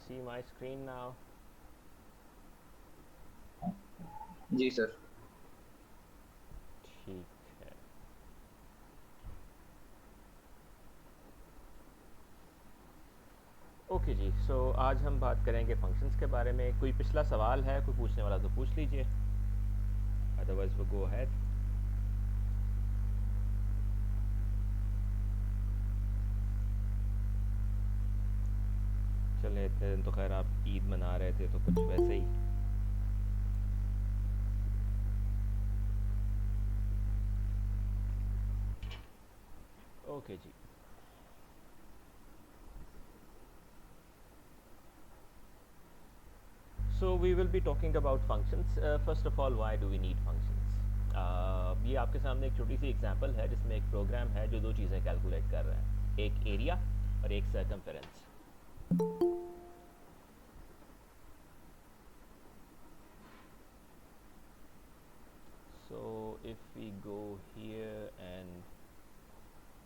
see my screen now? जी sir. ठीक है। ओके जी, सो आज हम बात करेंगे फंक्शंस के बारे में। कोई पिछला सवाल है, कोई पूछने वाला तो पूछ लीजिए, अदरवाइज वो गो अहेड। चले, इतने दिन तो खैर आप ईद मना रहे थे तो कुछ वैसे ही। ओके जी, so we will be talking about functions. First of all, why do we need functions? ये आपके सामने एक छोटी सी एग्जांपल है जिसमें एक प्रोग्राम है जो दो चीज़ें कैलकुलेट कर रहा है, एक एरिया और एक circumference. So if we go here and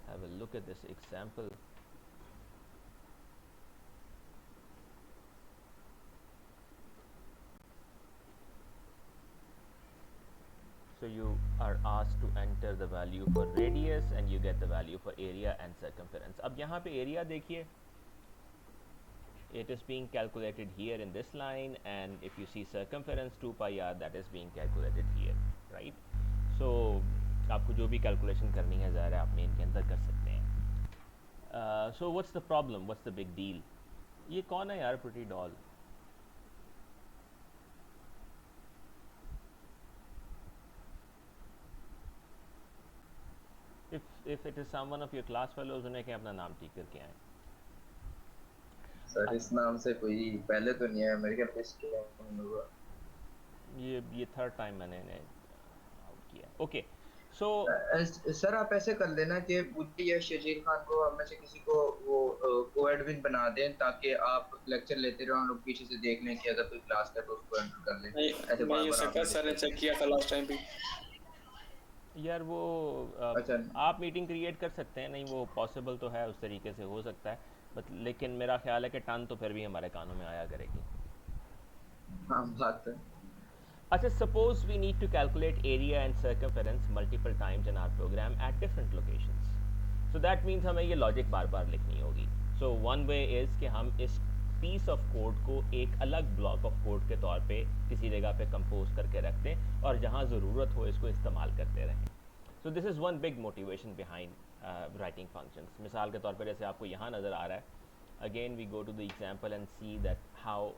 have a look at this example, so you are asked to enter the value for radius and you get the value for area and circumference. अब यहाँ पे area देखिए, it is being calculated here in this line, and if you see circumference 2 pi r, that is being calculated here, right? So आपको जो भी calculation करनी है ज़ाहिर है आप मेन के अंदर कर सकते हैं। So what's the problem, what's the big deal? ये कौन है यार pretty doll? if it is someone of your class fellows, उन्हें क्या अपना नाम ठीक करके आए। सर इस नाम से कोई पहले तो नहीं है मेरे ख्याल पे स्कैम हुआ। ये थर्ड टाइम मैंने इन्हें आउट किया। ओके, सो सर आप ऐसे कर लेना कि मुझे या शजील खान को हम में से किसी को वो को एडमिन बना दें ताकि आप लेक्चर लेते रहो, हम लोग पीछे से देख लें कि अगर कोई क्लास का तो उसको एंटर कर लें। ऐसे नहीं बार नहीं हो बार आप सकता, ना सर ने डिस्टर्ब चेक करें। किया था लास्ट टाइम भी। यार वो अच्छा। आप मीटिंग क्रिएट कर सकते हैं, नहीं वो पॉसिबल तो है, उस तरीके से हो सकता है, बट लेकिन मेरा ख्याल है कि टन तो फिर भी हमारे कानों में आया करेगी। हाँ बात है। अच्छा, suppose we need to calculate area and circumference multiple times in our program at different locations. So that means हमें ये लॉजिक बार बार लिखनी होगी। सो वन वे इज़ कि हम इस पीस ऑफ कोड को एक अलग ब्लॉक ऑफ कोड के तौर पे किसी जगह पे कंपोज करके रख दें और जहाँ ज़रूरत हो इसको इस्तेमाल करते रहें। सो this is one big motivation behind writing functions. मिसाल के तौर पर जैसे आपको यहाँ नज़र आ रहा है, again we go to the example and see that how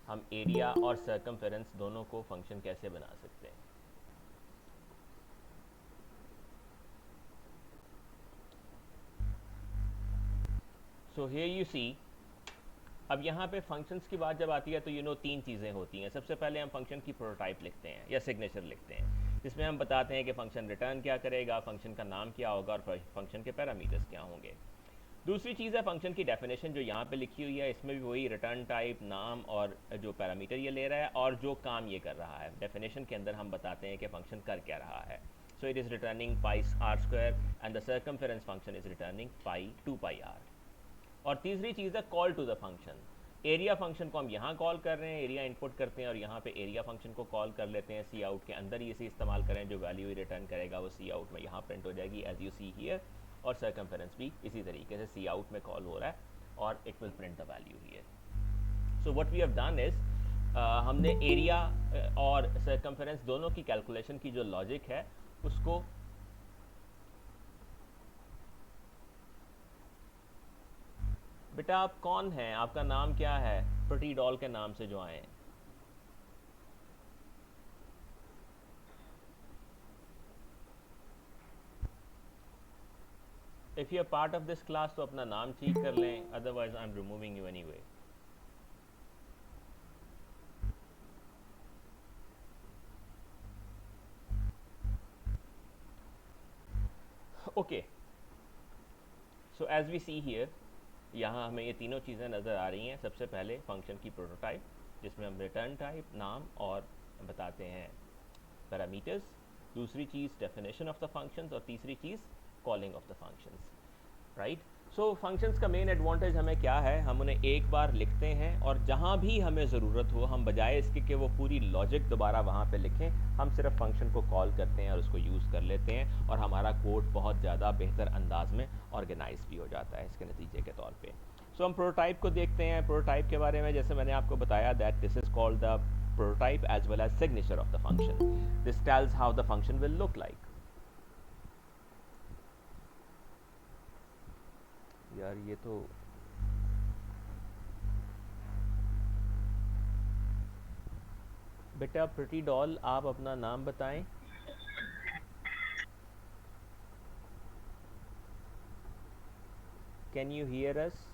हम एरिया और सर्कमफेरेंस दोनों को फंक्शन कैसे बना सकते हैं। सो हियर यू सी, अब यहाँ पे फंक्शंस की बात जब आती है तो तीन चीज़ें होती हैं। सबसे पहले हम फंक्शन की प्रोटोटाइप लिखते हैं या सिग्नेचर लिखते हैं, जिसमें हम बताते हैं कि फंक्शन रिटर्न क्या करेगा, फंक्शन का नाम क्या होगा और फंक्शन के पैरामीटर्स क्या होंगे। दूसरी चीज़ है फंक्शन की डेफिनेशन, जो यहाँ पे लिखी हुई है, इसमें भी वही रिटर्न टाइप, नाम और जो पैरामीटर ये ले रहा है और जो काम ये कर रहा है। डेफिनेशन के अंदर हम बताते हैं कि फंक्शन कर क्या रहा है। So it is returning pi r square and the circumference function is returning pi 2 pi r. और तीसरी चीज़ है call to the function. Area function को हम यहाँ कॉल कर रहे हैं, एरिया इनपुट करते हैं और यहाँ पे एरिया फंक्शन को कॉल कर लेते हैं। सी आउट के अंदर इसे इस्तेमाल करें, जो वैल्यू रिटर्न करेगा वो सी आउट में यहाँ प्रिंट हो जाएगी एज यू सी हियर। और सर्कमफेरेंस भी इसी तरीके से सी आउट में कॉल हो रहा है और it will print the value here. So what we have done is, हमने एरिया और सर्कमफेरेंस दोनों की कैलकुलेशन की जो लॉजिक है उसको, बेटा आप कौन हैं, आपका नाम क्या है, प्रिटी डॉल के नाम से जो आए हैं। If you are part of this class तो अपना नाम ठीक कर लें, otherwise I am removing you anyway. Okay, so as we see here, यहाँ हमें ये तीनों चीज़ें नज़र आ रही हैं। सबसे पहले फंक्शन की प्रोटोटाइप, जिसमें हम रिटर्न टाइप, नाम और बताते हैं पैरामीटर्स। दूसरी चीज़ डेफिनेशन ऑफ द फंक्शंस और तीसरी चीज़ calling of the functions, right. So functions का मेन एडवांटेज हमें क्या है, हम उन्हें एक बार लिखते हैं और जहाँ भी हमें ज़रूरत हो, हम बजाय इसके कि वो पूरी लॉजिक दोबारा वहाँ पे लिखें, हम सिर्फ फंक्शन को कॉल करते हैं और उसको यूज़ कर लेते हैं और हमारा कोड बहुत ज़्यादा बेहतर अंदाज में ऑर्गेनाइज भी हो जाता है इसके नतीजे के तौर पे। सो हम प्रोटोटाइप को देखते हैं। प्रोटोटाइप के बारे में जैसे मैंने आपको बताया that this is called the prototype as well as signature of the function. This tells how the function will look like. यार ये तो बेटा प्रिटी डॉल, आप अपना नाम बताएं। Can you here us?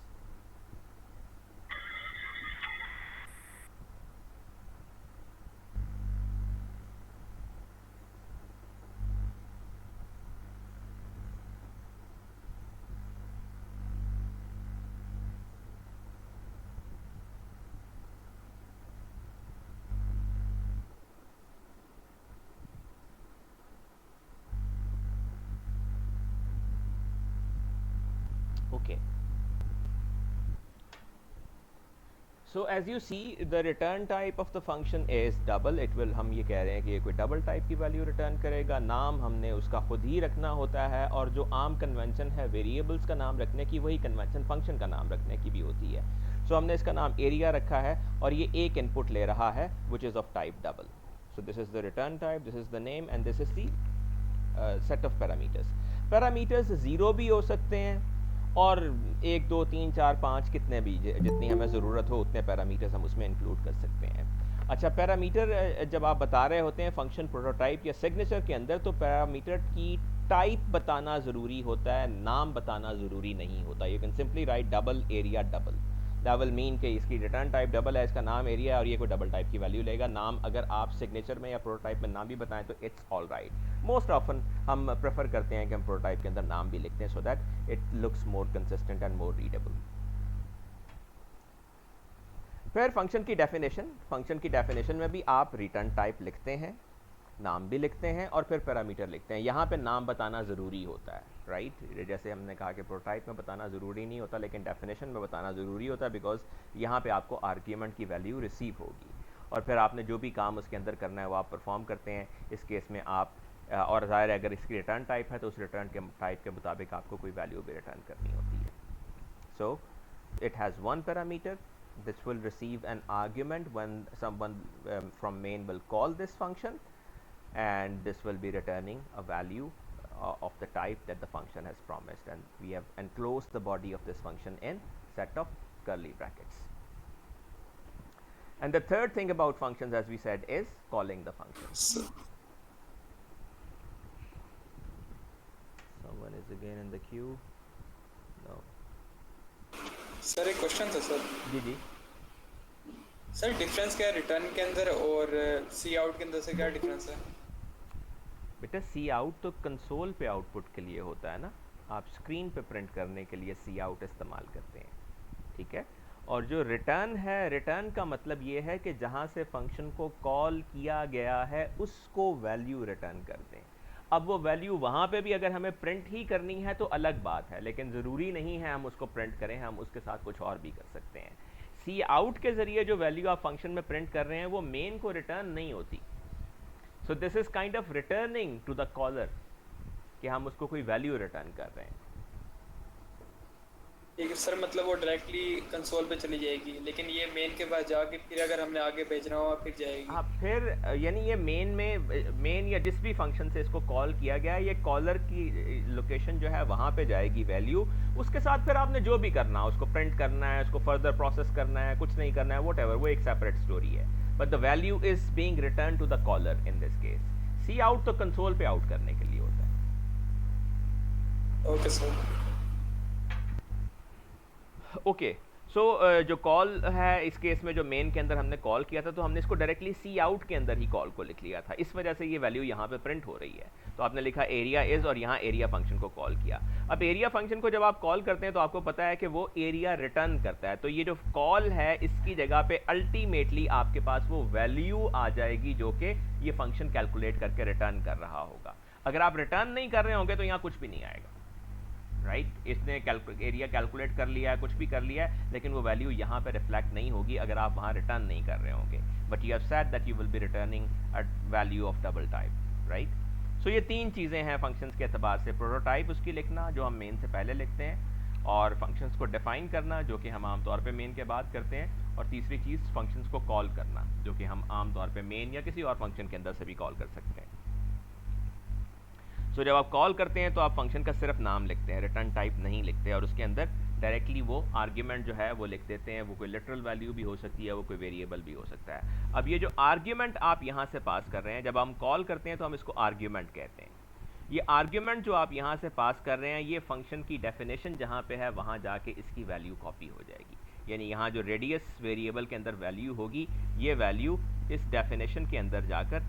Okay. So as you see, the return type of the function is double. It will, हम ये कह रहे हैं कि ये कोई डबल टाइप की वैल्यू रिटर्न करेगा। नाम हमने उसका खुद ही रखना होता है और जो आम कन्वेंशन है वेरिएबल्स का नाम रखने की, वही कन्वेंशन फंक्शन का नाम रखने की भी होती है। सो हमने इसका नाम एरिया रखा है और ये एक इनपुट ले रहा है which is of type double. So this is the return type, this is the name and this is the set of parameters. Parameters zero भी हो सकते हैं और 1 2 3 4 5 कितने भी, जितनी हमें ज़रूरत हो उतने पैरामीटर्स हम उसमें इंक्लूड कर सकते हैं। अच्छा, पैरामीटर जब आप बता रहे होते हैं फंक्शन प्रोटोटाइप या सिग्नेचर के अंदर, तो पैरामीटर की टाइप बताना ज़रूरी होता है, नाम बताना ज़रूरी नहीं होता। You can simply write double area double. That will mean कि इसकी रिटर्न टाइप डबल है, इसका नाम एरिया है और ये कोई डबल टाइप की वैल्यू लेगा। नाम अगर आप सिग्नेचर में या प्रोटोटाइप में नाम भी बताएं तो it's all right. Most often हम प्रेफर करते हैं कि हम प्रोटोटाइप के अंदर नाम भी लिखते हैं so that it looks more consistent and more readable. फिर फंक्शन की डेफिनेशन। फंक्शन की डेफिनेशन में भी आप रिटर्न टाइप लिखते हैं, नाम भी लिखते हैं और फिर पैरामीटर लिखते हैं। यहाँ पे नाम बताना ज़रूरी होता है, राइट। जैसे हमने कहा कि प्रोटोटाइप में बताना ज़रूरी नहीं होता, लेकिन डेफिनेशन में बताना ज़रूरी होता है, बिकॉज यहाँ पे आपको आर्ग्यूमेंट की वैल्यू रिसीव होगी और फिर आपने जो भी काम उसके अंदर करना है वो आप परफॉर्म करते हैं। इस केस में आप और ज़ाहिर है अगर इसकी रिटर्न टाइप है तो उस रिटर्न के टाइप के मुताबिक आपको कोई वैल्यू भी रिटर्न करनी होती है। So it has one parameter, this will receive an argument when someone from main will call this function, and this will be returning a value of the type that the function has promised, and we have enclosed the body of this function in set of curly brackets. And the third thing about functions, as we said, is calling the function. Someone is again in the queue. No. Sir एक question था sir. जी जी sir difference क्या है return के अंदर और सी out के अंदर से, क्या डिफरेंस है? बेटा सी आउट तो कंसोल पे आउटपुट के लिए होता है ना, आप स्क्रीन पे प्रिंट करने के लिए सी आउट इस्तेमाल करते हैं, ठीक है। और जो रिटर्न है, रिटर्न का मतलब ये है कि जहाँ से फंक्शन को कॉल किया गया है उसको वैल्यू रिटर्न कर दें। अब वो वैल्यू वहाँ पे भी अगर हमें प्रिंट ही करनी है तो अलग बात है, लेकिन ज़रूरी नहीं है हम उसको प्रिंट करें, हम उसके साथ कुछ और भी कर सकते हैं। सी आउट के ज़रिए जो वैल्यू आप फंक्शन में प्रिंट कर रहे हैं वो मेन को रिटर्न नहीं होती। So this is kind of returning to the caller कि हम उसको कोई वैल्यू रिटर्न कर रहे हैं। ठीक है सर, मतलब वो डायरेक्टली कंसोल पे चली जाएगी, लेकिन ये मेन के पास जाके फिर अगर हमने आगे भेजना हो फिर जाएगी। हाँ, फिर यानी ये मेन में, मेन या जिस भी फंक्शन से इसको कॉल किया गया है, ये कॉलर की लोकेशन जो है वहाँ पे जाएगी वैल्यू। उसके साथ फिर आपने जो भी करना है, उसको प्रिंट करना है, उसको फर्दर प्रोसेस करना है, कुछ नहीं करना है, वॉट एवर, वो एक सेपरेट स्टोरी है। But the value is being return to the caller in this case. Cout तो कंसोल पे आउट करने के लिए होता है। Okay sir. ओके, सो जो कॉल है इस केस में जो मेन के अंदर हमने कॉल किया था, तो हमने इसको डायरेक्टली सी आउट के अंदर ही कॉल को लिख लिया था, इस वजह से ये वैल्यू यहाँ पे प्रिंट हो रही है। तो आपने लिखा एरिया इज और यहाँ एरिया फंक्शन को कॉल किया। अब एरिया फंक्शन को जब आप कॉल करते हैं तो आपको पता है कि वो एरिया रिटर्न करता है, तो ये जो कॉल है इसकी जगह पे अल्टीमेटली आपके पास वो वैल्यू आ जाएगी जो कि ये फंक्शन कैलकुलेट करके रिटर्न कर रहा होगा। अगर आप रिटर्न नहीं कर रहे होंगे तो यहाँ कुछ भी नहीं आएगा, राइट इसने एरिया कैलकुलेट कर लिया है, कुछ भी कर लिया है, लेकिन वो वैल्यू यहाँ पे रिफ्लेक्ट नहीं होगी अगर आप वहाँ रिटर्न नहीं कर रहे होंगे, but you have said that you will be returning a value of double type, right. So ये तीन चीज़ें हैं फंक्शंस के अतबार से, प्रोटोटाइप उसकी लिखना जो हम मेन से पहले लिखते हैं, और फंक्शंस को डिफाइन करना जो कि हम आमतौर पे मेन के बाद करते हैं, और तीसरी चीज़ फंक्शंस को कॉल करना जो कि हम आमतौर पे मेन या किसी और फंक्शन के अंदर से भी कॉल कर सकते हैं। सो जब आप कॉल करते हैं तो आप फंक्शन का सिर्फ नाम लिखते हैं, रिटर्न टाइप नहीं लिखते, और उसके अंदर डायरेक्टली वो आर्ग्यूमेंट जो है वो लिख देते हैं। वो कोई लिटरल वैल्यू भी हो सकती है, वो कोई वेरिएबल भी हो सकता है। अब ये जो आर्ग्यूमेंट आप यहाँ से पास कर रहे हैं, जब हम कॉल करते हैं तो हम इसको आर्ग्यूमेंट कहते हैं। ये आर्ग्यूमेंट जो आप यहाँ से पास कर रहे हैं, ये फंक्शन की डेफिनेशन जहाँ पे है वहाँ जाके इसकी वैल्यू कॉपी हो जाएगी। यानी यहाँ जो रेडियस वेरिएबल के अंदर वैल्यू होगी, ये वैल्यू इस डेफिनेशन के अंदर जाकर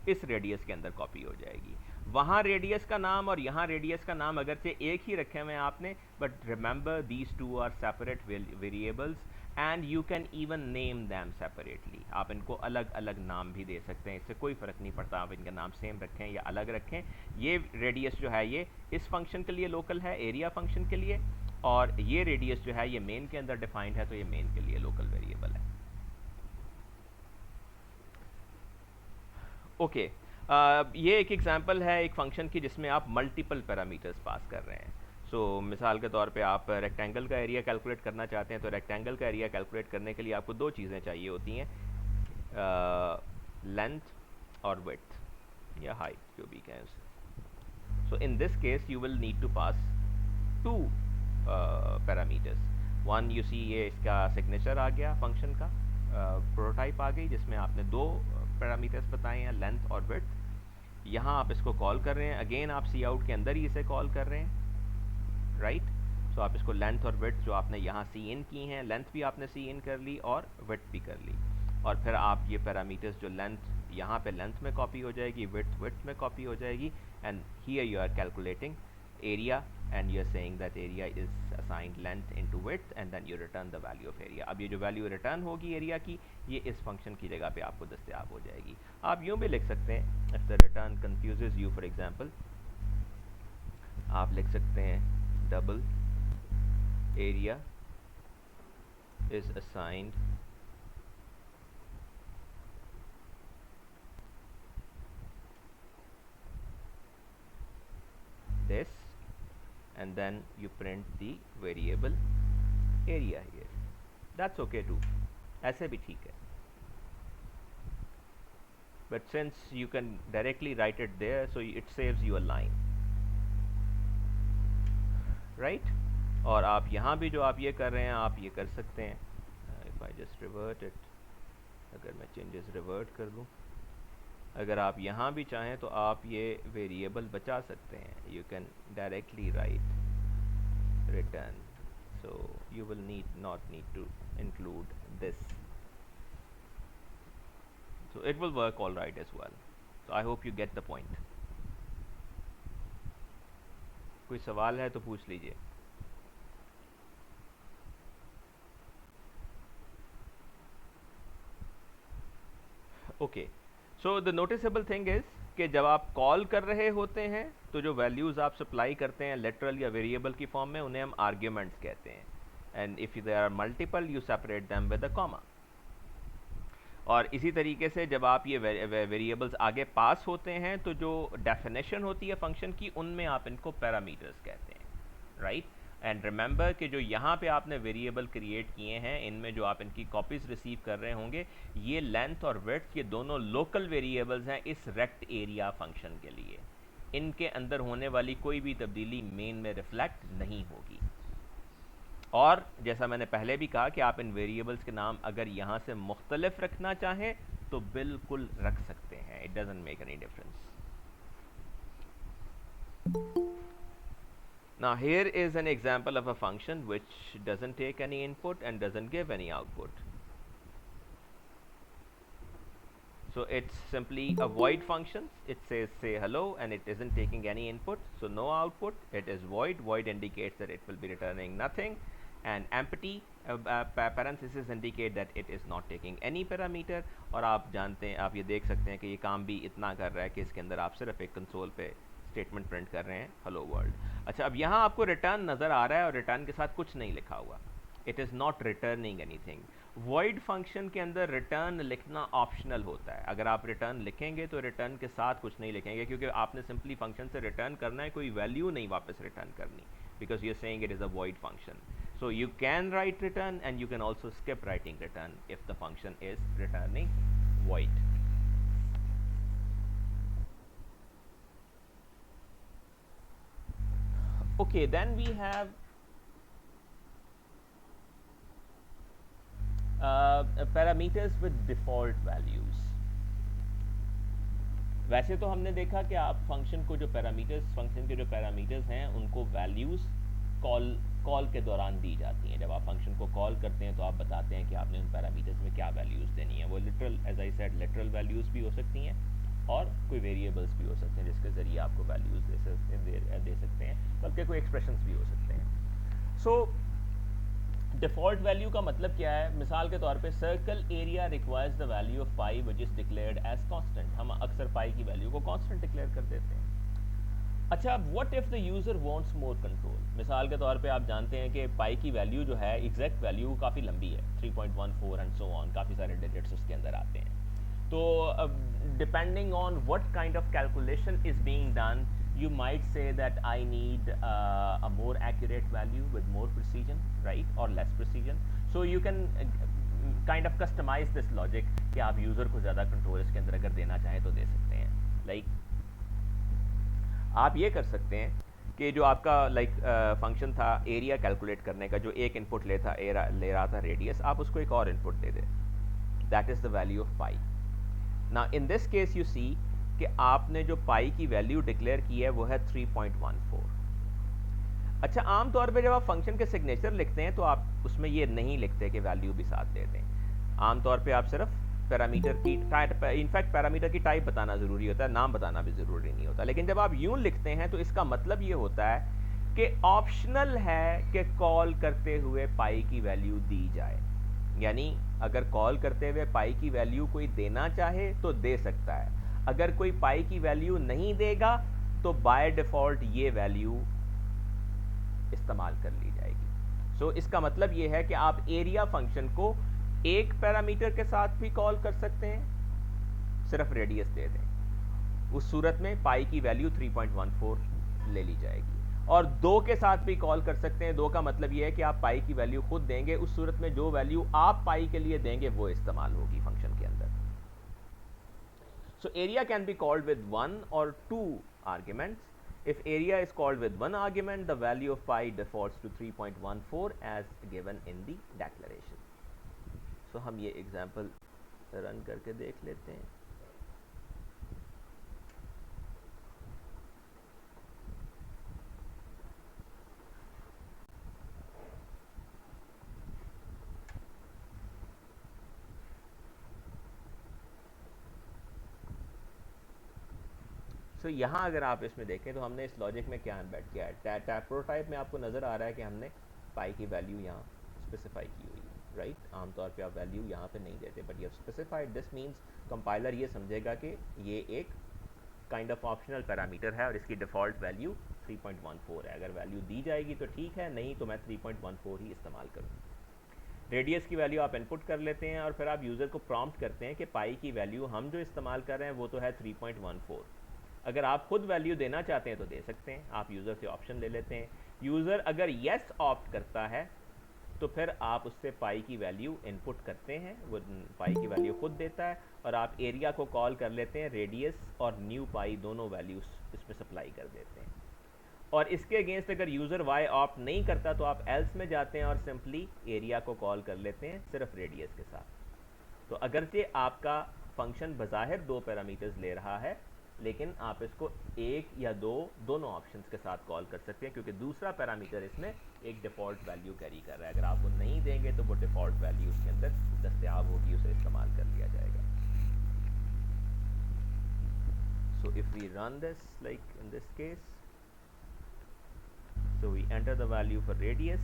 इस रेडियस के अंदर कॉपी हो जाएगी। वहाँ रेडियस का नाम और यहाँ रेडियस का नाम अगरचे एक ही रखे हुए हैं आपने, but remember these two are separate variables and you can even name them separately. आप इनको अलग अलग नाम भी दे सकते हैं, इससे कोई फ़र्क नहीं पड़ता आप इनका नाम सेम रखें या अलग रखें। ये रेडियस जो है ये इस फंक्शन के लिए लोकल है, एरिया फंक्शन के लिए, और ये रेडियस जो है ये मेन के अंदर डिफाइंड है, तो ये मेन के लिए लोकल वेरिएबल है। ओके ये एक एग्जांपल है एक फंक्शन की जिसमें आप मल्टीपल पैरामीटर्स पास कर रहे हैं। सो मिसाल के तौर पे आप रेक्टेंगल का एरिया कैलकुलेट करना चाहते हैं, तो रेक्टेंगल का एरिया कैलकुलेट करने के लिए आपको दो चीज़ें चाहिए होती हैं, लेंथ और विड्थ या हाइट जो भी कहें उसे। So in this case you will need to pass two parameters. One you see ये इसका सिग्नेचर आ गया फंक्शन का, प्रोटोटाइप आ गई जिसमें आपने दो पैरामीटर्स बताए हैं, लेंथ और विड्थ। यहाँ आप इसको कॉल कर रहे हैं, अगेन आप सी आउट के अंदर ही इसे कॉल कर रहे हैं, राइट। सो आप इसको लेंथ और विड्थ जो आपने यहाँ सी इन की हैं, लेंथ भी आपने सी इन कर ली और विड्थ भी कर ली, और फिर आप ये पैरामीटर्स जो लेंथ यहाँ पे लेंथ में कॉपी हो जाएगी, विड्थ में कॉपी हो जाएगी, and here you are calculating area and you're saying that area is assigned length into width and then you return the value of area। अब ये जो वैल्यू रिटर्न होगी एरिया की, ये इस फंक्शन की जगह पे आपको दस्तयाब हो जाएगी। आप यूँ भी लिख सकते हैं, if the return confuses you for example, आप लिख सकते हैं double area is assigned this and then you print the variable area here। That's okay too, ऐसे भी ठीक है, but since you can directly write it there so it saves you a line, right। और आप यहाँ भी जो आप ये कर रहे हैं आप ये कर सकते हैं, if I just revert it, अगर मैं changes revert कर दूँ, अगर आप यहाँ भी चाहें तो आप ये वेरिएबल बचा सकते हैं, you can directly write return, so you will not need to include this, so it will work all right as well। So I hope you get the point। कोई सवाल है तो पूछ लीजिए। Okay, so the noticeable thing is कि जब आप call कर रहे होते हैं तो जो वैल्यूज़ आप सप्लाई करते हैं लिटरल या वेरिएबल की फॉर्म में, उन्हें हम आर्ग्यूमेंट्स कहते हैं, and if there are multiple you separate them with a comma. और इसी तरीके से जब आप ये वेरिएबल्स आगे पास होते हैं तो जो डेफिनेशन होती है फंक्शन की, उनमें आप इनको पैरामीटर्स कहते हैं, राइट। एंड रिमेंबर कि जो यहाँ पे आपने वेरिएबल क्रिएट किए हैं, इनमें जो आप इनकी कॉपीज़ रिसीव कर रहे होंगे, ये लेंथ और विड्थ ये दोनों लोकल वेरिएबल्स हैं इस रेक्ट एरिया फंक्शन के लिए। इनके अंदर होने वाली कोई भी तब्दीली मेन में रिफ्लेक्ट नहीं होगी। और जैसा मैंने पहले भी कहा कि आप इन वेरिएबल्स के नाम अगर यहाँ से मुख्तलिफ रखना चाहें तो बिल्कुल रख सकते हैं, it doesn't make any difference. Now here is an example of a function which doesn't take any input and doesn't give any output. So it's simply a void function. It says say hello and it isn't taking any input, so no output. It is void. Void indicates that it will be returning nothing, and empty parentheses indicate that it is not taking any parameter। और आप जानते हैं, आप ये देख सकते हैं कि ये काम भी इतना कर रहा है कि इसके अंदर आप सिर्फ एक कंसोल पे स्टेटमेंट प्रिंट कर रहे हैं हेलो वर्ल्ड। अच्छा, अब यहाँ आपको रिटर्न नज़र आ रहा है और रिटर्न के साथ कुछ नहीं लिखा हुआ, it is not returning anything. Void function के अंदर रिटर्न लिखना ऑप्शनल होता है। अगर आप रिटर्न लिखेंगे तो रिटर्न के साथ कुछ नहीं लिखेंगे, क्योंकि आपने सिंपली फंक्शन से रिटर्न करना है, कोई वैल्यू नहीं वापस रिटर्न करनी, because you are saying it is a void function. So you can write return and you can also skip writing return if the function is returning void. Okay, then we have parameters with default values. वैसे तो हमने देखा कि आप function को जो parameters, function के जो पैरामीटर्स हैं उनको वैल्यूज़ कॉल के दौरान दी जाती हैं। जब आप फंक्शन को कॉल करते हैं तो आप बताते हैं कि आपने उन पैरामीटर्स में क्या वैल्यूज़ देनी है। वो literal, as I said, literal values भी हो सकती हैं और कोई वेरिएबल्स भी हो सकते हैं जिसके ज़रिए आपको वैल्यूज़ दे सकते हैं, बल्कि कोई एक्सप्रेशंस भी हो सकते हैं। सो डिफ़ॉल्ट वैल्यू का मतलब क्या है? मिसाल के तौर पे circle area requires the value of pi which is declared as constant. हम अक्सर पाई की वैल्यू को कांस्टेंट डिक्लेयर कर देते हैं। अच्छा, what if the user wants more control? मिसाल के तौर पे आप जानते हैं कि पाई की वैल्यू जो है, एग्जैक्ट वैल्यू काफ़ी लंबी है, 3.14 एंड सो ऑन, काफ़ी सारे डिजिट्स उसके अंदर आते हैं। तो depending on what kind of calculation is being done, you might say that I need a more accurate value with more precision, right, or less precision. So you can kind of customize this logic कि आप user को ज़्यादा control इसके अंदर अगर देना चाहें तो दे सकते हैं। लाइक आप ये कर सकते हैं कि जो आपका फंक्शन था एरिया कैलकुलेट करने का, जो एक इनपुट ले रहा था रेडियस, आप उसको एक और इनपुट दे दें, that is the value of pi. ना in this case you see कि आपने जो पाई की वैल्यू डिक्लेयर की है वो है 3.14। अच्छा, आमतौर पे जब आप फंक्शन के सिग्नेचर लिखते हैं तो आप उसमें ये नहीं लिखते कि वैल्यू भी साथ दे दें। आमतौर पे आप सिर्फ पैरामीटर की इनफैक्ट पैरामीटर की टाइप बताना ज़रूरी होता है, नाम बताना भी ज़रूरी नहीं होता। लेकिन जब आप यूं लिखते हैं तो इसका मतलब ये होता है कि ऑप्शनल है कि कॉल करते हुए पाई की वैल्यू दी जाए। यानी अगर कॉल करते हुए पाई की वैल्यू कोई देना चाहे तो दे सकता है, अगर कोई पाई की वैल्यू नहीं देगा तो बाय डिफ़ॉल्ट ये वैल्यू इस्तेमाल कर ली जाएगी। सो इसका मतलब ये है कि आप एरिया फंक्शन को एक पैरामीटर के साथ भी कॉल कर सकते हैं, सिर्फ रेडियस दे दें, उस सूरत में पाई की वैल्यू 3.14 ले ली जाएगी। और 2 के साथ भी कॉल कर सकते हैं। 2 का मतलब ये है कि आप पाई की वैल्यू खुद देंगे, उस सूरत में जो वैल्यू आप पाई के लिए देंगे वो इस्तेमाल होगी फंक्शन के अंदर। So area can be called with 1 or 2 arguments. If area is called with 1 argument, the value of pi defaults to 3.14 as given in the declaration. So हम ये example run करके देख लेते हैं। तो यहाँ अगर आप इसमें देखें तो हमने इस लॉजिक में क्या एम्बेड किया है। टैप प्रोटोटाइप में आपको नज़र आ रहा है कि हमने पाई की वैल्यू यहाँ स्पेसिफाई की हुई है, राइट। आमतौर पे आप वैल्यू यहाँ पे नहीं देते, but you have specified. This means compiler ये समझेगा कि ये एक काइंड ऑफ ऑप्शनल पैरामीटर है और इसकी डिफ़ॉल्ट वैल्यू 3.14 है। अगर वैल्यू दी जाएगी तो ठीक है, नहीं तो मैं 3.14 ही इस्तेमाल करूँ। रेडियस की वैल्यू आप इनपुट कर लेते हैं और फिर आप यूज़र को प्रॉम्प्ट करते हैं कि पाई की वैल्यू हम जो इस्तेमाल कर रहे हैं वो तो है 3.14। अगर आप खुद वैल्यू देना चाहते हैं तो दे सकते हैं, आप यूज़र से ऑप्शन ले लेते हैं। यूज़र अगर येस ऑप्ट करता है तो फिर आप उससे पाई की वैल्यू इनपुट करते हैं, वो पाई की वैल्यू खुद देता है और आप एरिया को कॉल कर लेते हैं, रेडियस और न्यू पाई दोनों वैल्यूज इसमें सप्लाई कर देते हैं। और इसके अगेंस्ट अगर यूज़र वाई ऑप्ट नहीं करता तो आप एल्स में जाते हैं और सिंपली एरिया को कॉल कर लेते हैं सिर्फ रेडियस के साथ। तो अगरचे आपका फंक्शन बज़ाहिर 2 पैरामीटर्स ले रहा है, लेकिन आप इसको 1 या 2 दोनों ऑप्शंस के साथ कॉल कर सकते हैं, क्योंकि दूसरा पैरामीटर इसमें एक डिफ़ॉल्ट वैल्यू कैरी कर रहा है। अगर आप वो नहीं देंगे तो वो डिफ़ॉल्ट वैल्यू उसके अंदर दस्तयाब होगी, उसे इस्तेमाल कर लिया जाएगा। So if we run this like in this case, so we enter the value for radius.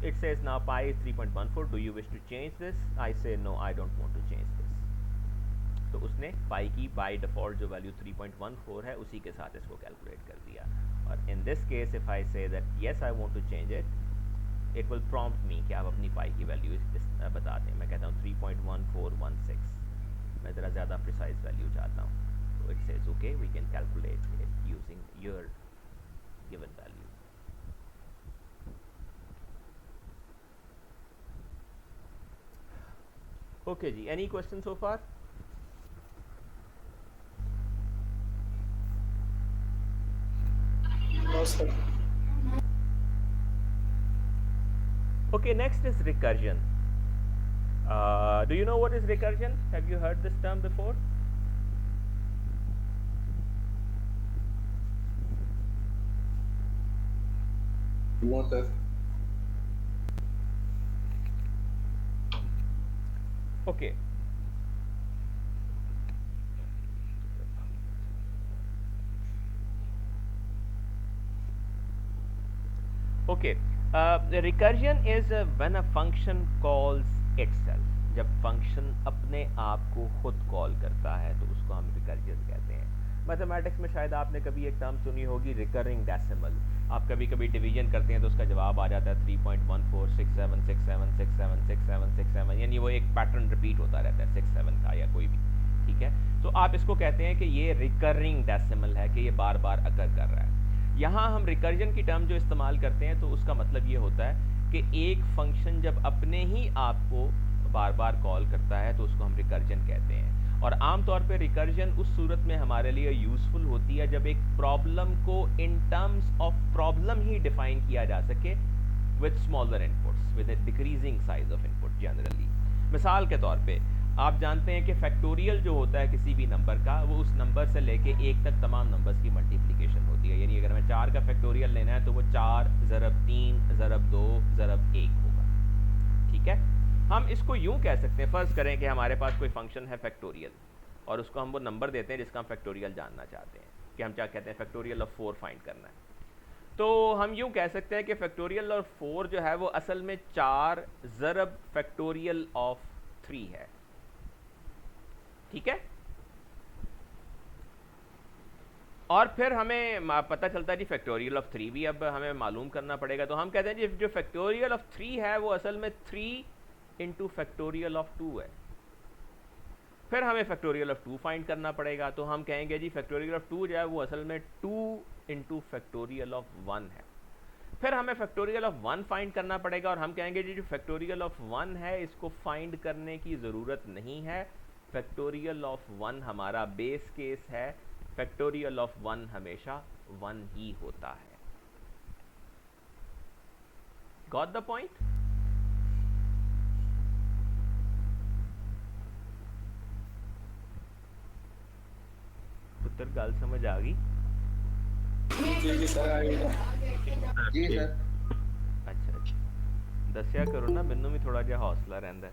It says now pi is 3.14. Do you wish to change this? I say no, I don't want to change this. तो उसने पाई की by default जो value 3.14 है उसी के साथ इसको calculate कर दिया। और in this case if I say that yes I want to change it will prompt me कि आप अपनी पाई की वैल्यू बता दें। मैं कहता हूँ 3.1416, मैं ज़रा ज़्यादा प्रिसाइज वैल्यू चाहता हूँ, तो it says okay we can calculate it using your given value. Okay जी, any question so far? No sir. Okay, next is recursion. Do you know what is recursion? Have you heard this term before? No sir. Okay. Okay. The recursion is when a function calls itself. जब function अपने आप को खुद call करता है तो उसको हम रिकर्जन कहते हैं। मैथमेटिक्स में शायद आपने कभी एक टर्म सुनी होगी रिकरिंग डेसिमल। आप कभी कभी डिवीजन करते हैं तो उसका जवाब आ जाता है 3.146767676767, यानी वो एक पैटर्न रिपीट होता रहता है 67 का या कोई भी, ठीक है। तो आप इसको कहते हैं कि ये रिकरिंग डेसिमल है, कि ये बार बार अकर कर रहा है। यहाँ हम रिकर्जन की टर्म जो इस्तेमाल करते हैं तो उसका मतलब ये होता है कि एक फंक्शन जब अपने ही आप को बार बार कॉल करता है तो उसको हम रिकर्जन कहते हैं। और आमतौर पे रिकर्जन उस सूरत में हमारे लिए यूज़फुल होती है जब एक प्रॉब्लम को in terms of problem he define किया जा सके with smaller inputs, with A decreasing size of input generally. मिसाल के तौर पे आप जानते हैं कि फैक्टोरियल जो होता है किसी भी नंबर का, वो उस नंबर से लेके 1 तक तमाम नंबर्स की मल्टीप्लिकेशन होती है। यानी अगर हमें 4 का फैक्टोरियल लेना है तो वो 4 ज़रब 3 ज़रब 2 ज़रब 1 होगा, ठीक है। हम इसको यूं कह सकते हैं, फ़र्ज़ करें कि हमारे पास कोई फंक्शन है फैक्टोरियल और उसको हम वो नंबर देते हैं जिसका हम फैक्टोरियल जानना चाहते हैं, कि हम क्या कहते हैं फैक्टोरियल ऑफ 4 फाइंड करना है। तो हम यूं कह सकते हैं कि फैक्टोरियल ऑफ 4 जो है वो असल में 4 ज़रब फैक्टोरियल ऑफ 3 है, ठीक है। और फिर हमें पता चलता है जी फैक्टोरियल ऑफ 3 भी अब हमें मालूम करना पड़ेगा। तो हम कहते हैं जी जो फैक्टोरियल ऑफ 3 है वो असल में 3 इंटू फैक्टोरियल ऑफ 2 है। फिर हमें फैक्टोरियल ऑफ 2 फाइंड करना पड़ेगा, तो हम कहेंगे जी फैक्टोरियल ऑफ 2 जो है वो असल में 2 इंटू फैक्टोरियल ऑफ 1 है। फिर हमें फैक्टोरियल ऑफ 1 फाइंड करना पड़ेगा और हम कहेंगे जी जो फैक्टोरियल ऑफ 1 है इसको फाइंड करने की ज़रूरत नहीं है, फैक्टोरियल ऑफ 1 हमारा बेस केस है, फैक्टोरियल ऑफ 1 हमेशा 1 ही होता है। Got the point? पुत्र गल समझ आ गई? जी सर आ गई। जी सर। अच्छा अच्छा, दस्या करो ना, मैनू भी थोड़ा जिहा हौसला रहिंदा है।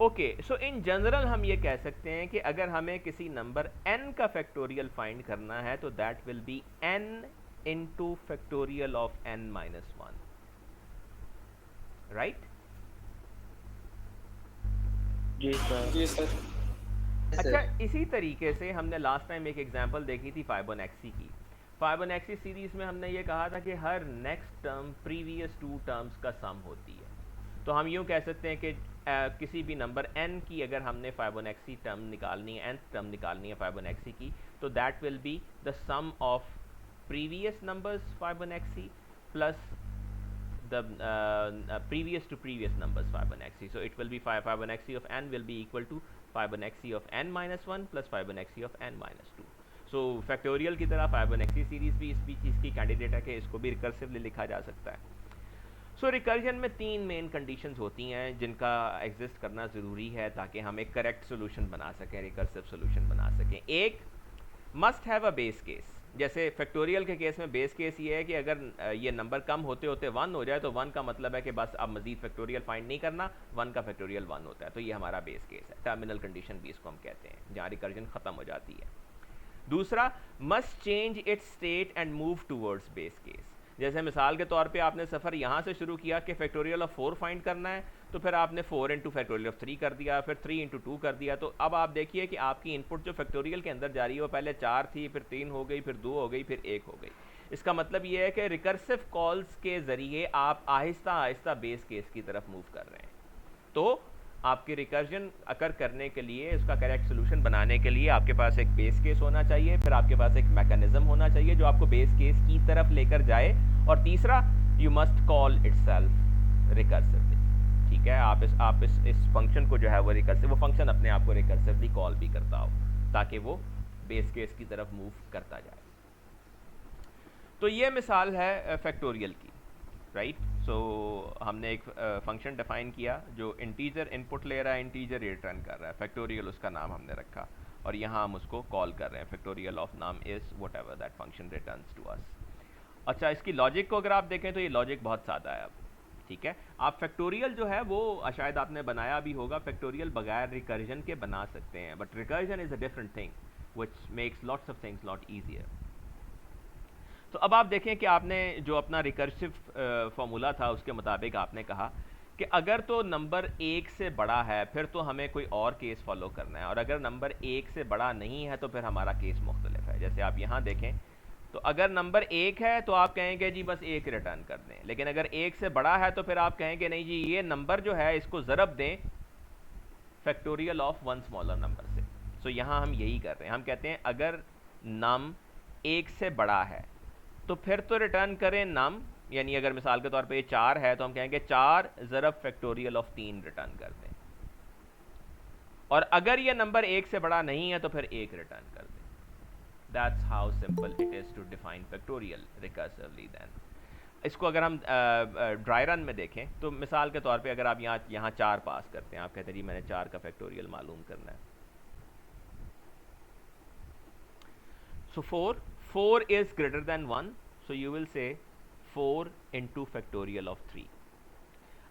ओके, सो इन जनरल हम ये कह सकते हैं कि अगर हमें किसी नंबर n का फैक्टोरियल फाइंड करना है तो that will be n into factorial of n minus 1, right? जी सर। जी सर। अच्छा, इसी तरीके से हमने लास्ट टाइम एक एग्जांपल देखी थी फाइबोनेक्सी की। फाइबोनेक्सी सीरीज में हमने ये कहा था कि हर नेक्स्ट टर्म प्रीवियस 2 टर्म्स का सम होती है। तो हम यूँ कह सकते हैं कि किसी भी नंबर n की अगर हमने फाइबोनेक्सी टर्म निकालनी है, nth टर्म निकालनी है फाइबोनेक्सी की, तो that will be the sum of previous numbers Fibonacci plus the previous to previous numbers Fibonacci. So it will be Fibonacci of n will be equal to Fibonacci of n minus 1 plus Fibonacci of n minus 2. So factorial की तरह Fibonacci series भी इस चीज़ की candidate है कि इसको भी recursively लिखा जा सकता है। सो रिकर्जन में 3 मेन कंडीशंस होती हैं जिनका एग्जिस्ट करना ज़रूरी है ताकि हम एक करेक्ट सोल्यूशन बना सकें, रिकर्सिव सोल्यूशन बना सकें। एक, must have a base case. जैसे फैक्टोरियल के केस में बेस केस ये है कि अगर ये नंबर कम होते होते 1 हो जाए तो 1 का मतलब है कि बस अब मजीद फैक्टोरियल फाइंड नहीं करना, 1 का फैक्टोरियल 1 होता है। तो ये हमारा बेस केस है, टर्मिनल कंडीशन भी इसको हम कहते हैं, जहाँ रिकर्जन ख़त्म हो जाती है। दूसरा, must change it's state and move towards base case. जैसे मिसाल के तौर पे आपने सफ़र यहाँ से शुरू किया कि फैक्टोरियल ऑफ 4 फाइंड करना है, तो फिर आपने 4 इंटू फैक्टोरियल ऑफ 3 कर दिया, फिर 3 इंटू 2 कर दिया। तो अब आप देखिए कि आपकी इनपुट जो फैक्टोरियल के अंदर जा रही है वो पहले 4 थी, फिर 3 हो गई, फिर 2 हो गई, फिर 1 हो गई। इसका मतलब ये है कि रिकर्सिव कॉल्स के ज़रिए आप आहिस्ता आहिस्ता बेस केस की तरफ मूव कर रहे हैं। तो आपकी रिकर्जन अकर करने के लिए, उसका करेक्ट सोल्यूशन बनाने के लिए आपके पास एक बेस केस होना चाहिए, फिर आपके पास एक मैकेनिज्म होना चाहिए जो आपको बेस केस की तरफ लेकर जाए, और तीसरा you must call itself recursively. ठीक है, आप इस फंक्शन को जो है वो रिकर्सिव, वो फंक्शन अपने आप को रिकर्सिवली कॉल भी करता हो ताकि वो बेस केस की तरफ मूव करता जाए। तो ये मिसाल है फैक्टोरियल की, राइट। सो हमने एक फंक्शन डिफाइन किया जो इंटीजर इनपुट ले रहा है, इंटीजर रिटर्न कर रहा है, फैक्टोरियल उसका नाम हमने रखा, और यहाँ हम उसको कॉल कर रहे हैं। Factorial of num is whatever that function returns to us. अच्छा, इसकी लॉजिक को अगर आप देखें तो ये लॉजिक बहुत सादा है। अब ठीक है, आप फैक्टोरियल जो है वो शायद आपने बनाया भी होगा, फैक्टोरियल बगैर रिकर्जन के बना सकते हैं, but recursion is a different thing which makes lots of things lot easier. तो अब आप देखें कि आपने जो अपना रिकर्सिव फॉर्मूला था उसके मुताबिक आपने कहा कि अगर तो नंबर 1 से बड़ा है फिर तो हमें कोई और केस फॉलो करना है, और अगर नंबर 1 से बड़ा नहीं है तो फिर हमारा केस मुख्तलिफ है। जैसे आप यहाँ देखें तो अगर नंबर 1 है तो आप कहेंगे जी बस 1 रिटर्न कर दें, लेकिन अगर 1 से बड़ा है तो फिर आप कहेंगे नहीं जी ये नंबर जो है इसको ज़रब दें फैक्टोरियल ऑफ 1 स्मॉलर नंबर से। सो यहाँ हम यही कर रहे हैं, हम कहते हैं अगर नम 1 से बड़ा है तो फिर तो रिटर्न करें नम, यानी अगर मिसाल के तौर पे ये 4 है तो हम कहेंगे 4 ज़रब फैक्टोरियल ऑफ 3 रिटर्न कर दें, और अगर ये नंबर 1 से बड़ा नहीं है तो फिर 1 रिटर्न कर दें। That's how simple it is to define factorial recursively. Then इसको अगर हम ड्राई रन में देखें तो मिसाल के तौर पे अगर आप यहाँ 4 पास करते हैं, आप कहते हैं जी मैंने 4 का फैक्टोरियल मालूम करना है। सो 4 is greater than 1, so you will say 4 into factorial of 3।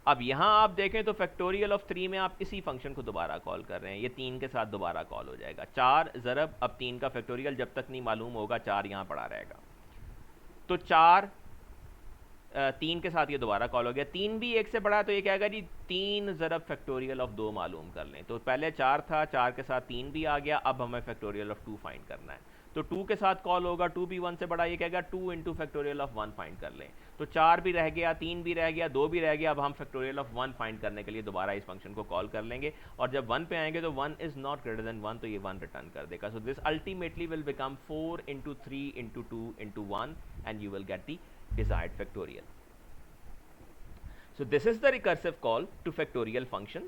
अब यहाँ आप देखें तो फैक्टोरियल ऑफ 3 में आप इसी फंक्शन को दोबारा कॉल कर रहे हैं, ये 3 के साथ दोबारा कॉल हो जाएगा। 4 ज़रब अब 3 का फैक्टोरियल जब तक नहीं मालूम होगा 4 यहाँ पड़ा रहेगा, तो 4 3 के साथ ये दोबारा कॉल हो गया। 3 भी 1 से बड़ा है तो ये कहेगा जी 3 ज़रब फैक्टोरियल ऑफ 2 मालूम कर लें। तो पहले 4 था, 4 के साथ 3 भी आ गया, अब हमें फैक्टोरियल ऑफ 2 फाइंड करना है, तो 2 के साथ कॉल होगा, 2 भी 1 से बड़ा, ये कहेगा 2 इंटू फैक्टोरियल ऑफ 1 फाइंड कर लें। तो 4 भी रह गया, 3 भी रह गया, 2 भी रह गया, अब हम फैक्टोरियल ऑफ 1 फाइंड करने के लिए दोबारा इस फंक्शन को कॉल कर लेंगे, और जब 1 पे आएंगे तो 1 इज़ नॉट ग्रेटर देन 1, तो ये 1 रिटर्न कर देगा। So this ultimately will become 4 into 3 into 2 into 1 and you will get the desired factorial. So this is the recursive call to factorial function.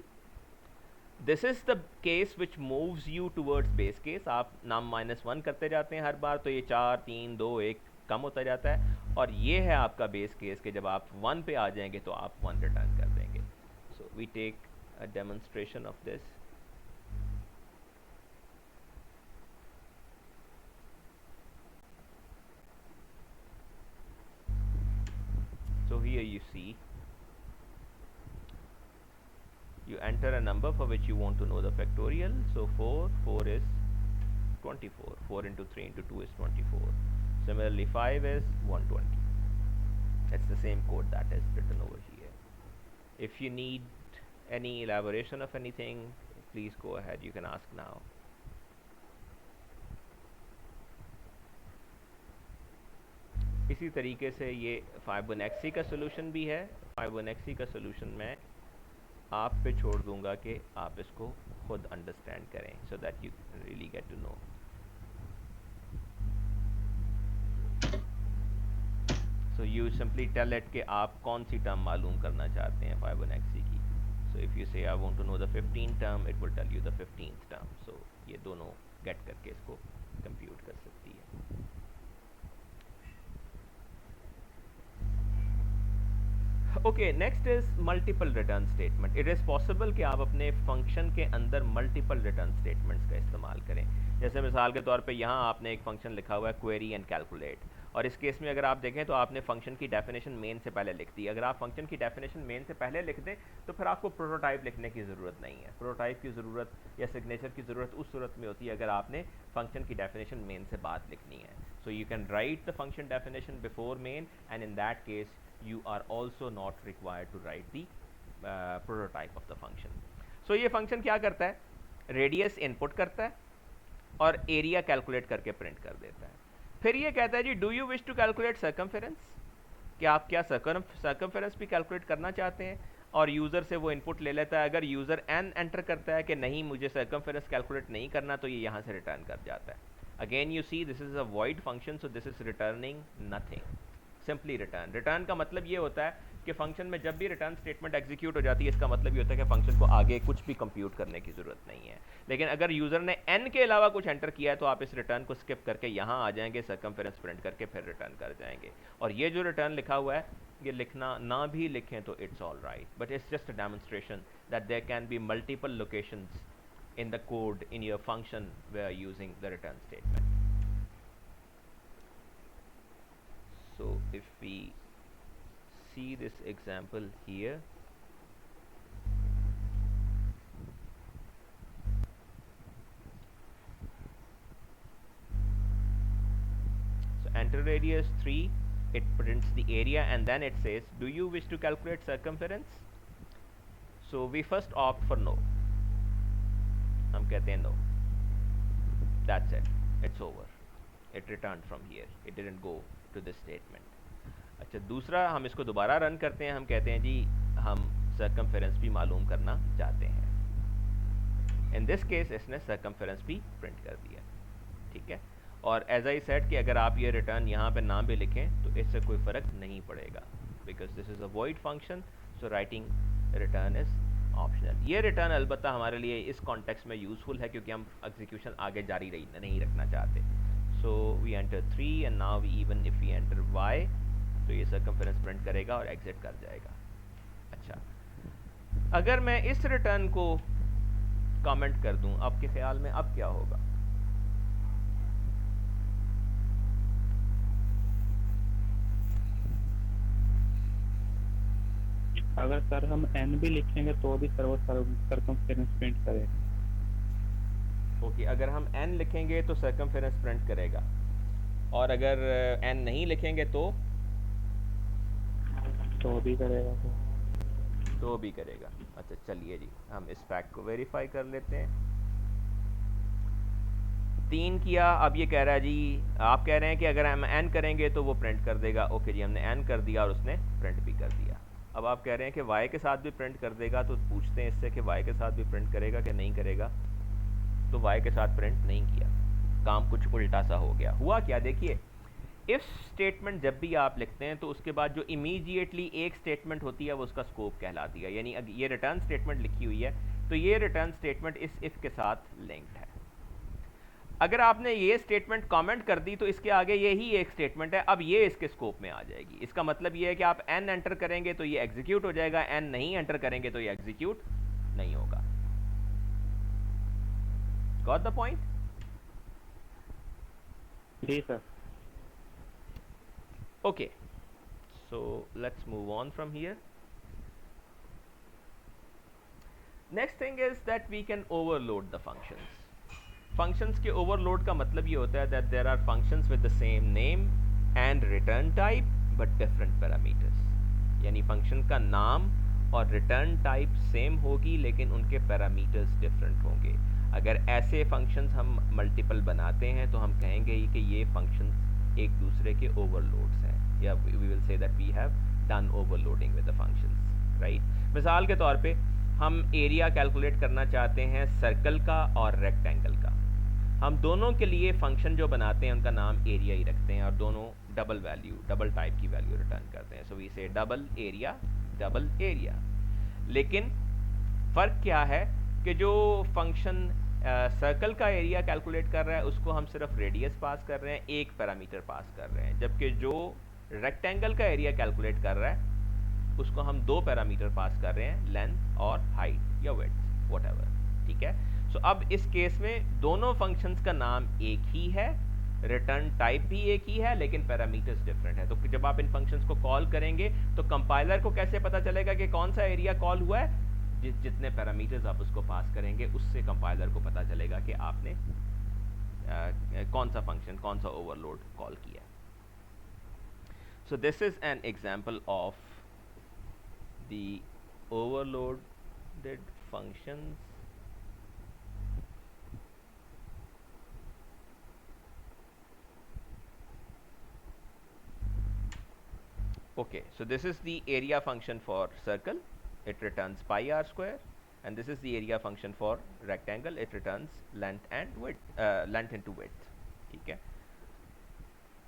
This is the case which moves you towards base case. आप नाम -1 करते जाते हैं हर बार, तो ये 4 3 2 1 कम होता जाता है, और ये है आपका बेस केस कि जब आप 1 पे आ जाएंगे तो आप 1 रिटर्न कर देंगे। So we take a demonstration of this. So here you see you enter a number for which you want to know the factorial. So 4 is 24, 4 into 3 into 2 is 24. Similarly 5 is 120. It's the same code that is written over here. If you need any elaboration of anything, please go ahead, you can ask now. इसी तरीके से ये फाइबोनेक्सी का solution भी है। फाइबोनेक्सी का solution मैं आप पे छोड़ दूंगा कि आप इसको खुद अंडरस्टैंड करें, so that you really get to know. So you simply tell it कि आप कौन सी टर्म मालूम करना चाहते हैं फाइबोनेक्सी की। सो if you say I want to know the 15th term, it will tell you the 15th term. So ये दोनों गेट करके इसको कंप्यूट कर सकती है। Okay, next is multiple return statement. It is possible कि आप अपने फंक्शन के अंदर मल्टीपल रिटर्न स्टेटमेंट्स का इस्तेमाल करें। जैसे मिसाल के तौर पे यहाँ आपने एक फंक्शन लिखा हुआ है क्वेरी एंड कैलकुलेट, और इस केस में अगर आप देखें तो आपने फंक्शन की डेफिनेशन मेन से पहले लिख दी। अगर आप फंक्शन की डेफिनेशन मेन से पहले लिख दें तो फिर आपको प्रोटोटाइप लिखने की ज़रूरत नहीं है। प्रोटोटाइप की ज़रूरत या सिग्नेचर की ज़रूरत उस सूरत में होती है अगर आपने फंक्शन की डेफिनेशन मेन से बात लिखनी है। So you can write the function definition before main and in that case you are also not required to write the prototype of the function. So ये फंक्शन क्या करता है, रेडियस इनपुट करता है और एरिया कैलकुलेट करके print कर देता है। फिर ये कहता है जी do you wish to calculate circumference, कि आप क्या सर्कमफेरेंस भी कैलकुलेट करना चाहते हैं, और यूज़र से वो इनपुट ले लेता है। अगर यूज़र n एंटर करता है कि नहीं मुझे सर्कमफेरेंस कैलकुलेट नहीं करना तो ये यहाँ से रिटर्न कर जाता है। Again you see this is a void function, so this is returning nothing, simply return. Return का मतलब ये होता है कि फंक्शन में जब भी रिटर्न स्टेटमेंट एग्जीक्यूट हो जाती है इसका मतलब ये होता है कि फंक्शन को आगे कुछ भी कंप्यूट करने की ज़रूरत नहीं है। लेकिन अगर यूज़र ने n के अलावा कुछ एंटर किया है तो आप इस रिटर्न को स्किप करके यहाँ आ जाएंगे, सर्कमफेरेंस प्रिंट करके फिर रिटर्न कर जाएंगे। और ये जो रिटर्न लिखा हुआ है ये लिखना ना भी लिखें तो it's all right, but it's just a demonstration that there can be multiple locations in the code in your function where using the return statement. So if we see this example here, so enter radius 3, it prints the area and then it says do you wish to calculate circumference. So we first opt for no, हम कहते हैं no, that's it, it's over, it return from here, it didn't go to this statement. अच्छा दूसरा हम इसको दोबारा run करते हैं, हम कहते हैं जी हम सर्कमफेरेंस भी मालूम करना चाहते हैं। इन दिस केस इसने सर्कमफेरेंस भी प्रिंट कर दिया, ठीक है। और एज आई सेड कि अगर आप ये रिटर्न यहाँ पे ना भी लिखें तो इससे कोई फ़र्क नहीं पड़ेगा because this is a void function, so writing return is optional. ये रिटर्न अलबत्ता हमारे लिए इस कॉन्टेक्स्ट में यूज़फुल है क्योंकि हम एग्जीक्यूशन आगे जारी नहीं रखना चाहते। So we enter 3 and now we even if we enter y तो ये सर्कमफेरेंस प्रिंट करेगा और एग्जिट कर जाएगा। अच्छा अगर मैं इस रिटर्न को कमेंट कर दूं आपके ख्याल में अब क्या होगा? अगर सर हम n भी लिखेंगे तो भी सर्कमफेरेंस प्रिंट करेगा। ओके अगर हम n लिखेंगे तो सर्कमफेरेंस प्रिंट करेगा, और अगर n नहीं लिखेंगे तो भी करेगा, तो भी करेगा। अच्छा चलिए जी हम इस फैक्ट को वेरीफाई कर लेते हैं। 3 किया, अब ये कह रहा है जी आप कह रहे हैं कि अगर हम n करेंगे तो वो प्रिंट कर देगा। ओके जी हमने n कर दिया और उसने प्रिंट भी कर दिया। अब आप कह रहे हैं कि y के साथ भी प्रिंट कर देगा, तो पूछते हैं इससे कि y के साथ भी प्रिंट करेगा कि नहीं करेगा। तो y के साथ प्रिंट नहीं किया, काम कुछ उल्टा सा हो गया। हुआ क्या देखिए, इफ स्टेटमेंट जब भी आप लिखते हैं तो उसके बाद जो इमीडिएटली एक स्टेटमेंट होती है वो उसका स्कोप कहलाती है। यानी ये रिटर्न स्टेटमेंट लिखी हुई है तो ये रिटर्न स्टेटमेंट इस इफ के साथ लिंक्ड है। अगर आपने ये स्टेटमेंट कमेंट कर दी तो इसके आगे यही एक स्टेटमेंट है, अब ये इसके स्कोप में आ जाएगी। इसका मतलब ये है कि आप n एंटर करेंगे तो ये एग्जीक्यूट हो जाएगा, n नहीं एंटर करेंगे तो ये एग्जीक्यूट नहीं होगा। Got the point? जी sir. Okay, so let's move on from here. Next thing is that we can overload the functions. Functions के overload का मतलब ये होता है that there are functions with the same name and return type but different parameters. यानी function का नाम और return type same होगी लेकिन उनके parameters different होंगे। अगर ऐसे functions हम multiple बनाते हैं तो हम कहेंगे कि ये functions एक दूसरे के ओवरलोड्स हैं, या we will say that we have done overloading with the functions, right. मिसाल के तौर पे हम एरिया कैलकुलेट करना चाहते हैं सर्कल का और रेक्टेंगल का। हम दोनों के लिए फंक्शन जो बनाते हैं उनका नाम एरिया ही रखते हैं और दोनों डबल टाइप की वैल्यू रिटर्न करते हैं। सो वी से डबल एरिया। लेकिन फ़र्क क्या है कि जो फंक्शन सर्कल का एरिया कैलकुलेट कर रहा है उसको हम सिर्फ रेडियस पास कर रहे हैं, एक पैरामीटर पास कर रहे हैं, जबकि जो रेक्टेंगल का एरिया कैलकुलेट कर रहा है उसको हम 2 पैरामीटर पास कर रहे हैं, लेंथ और हाइट या विड्थ व्हाटएवर, ठीक है। सो अब इस केस में दोनों फंक्शंस का नाम एक ही है रिटर्न टाइप भी एक ही है लेकिन पैरामीटर्स डिफरेंट है। तो जब आप इन फंक्शंस को कॉल करेंगे तो कंपाइलर को कैसे पता चलेगा कि कौन सा एरिया कॉल हुआ है? जितने पैरामीटर्स आप उसको पास करेंगे उससे कंपाइलर को पता चलेगा कि आपने कौन सा फंक्शन, कौन सा ओवरलोड कॉल किया। So this is an example of the overloaded functions okay, so this is the area function for circle, it returns pi r square, and this is the area function for rectangle, it returns length and width, length into width, ठीक है।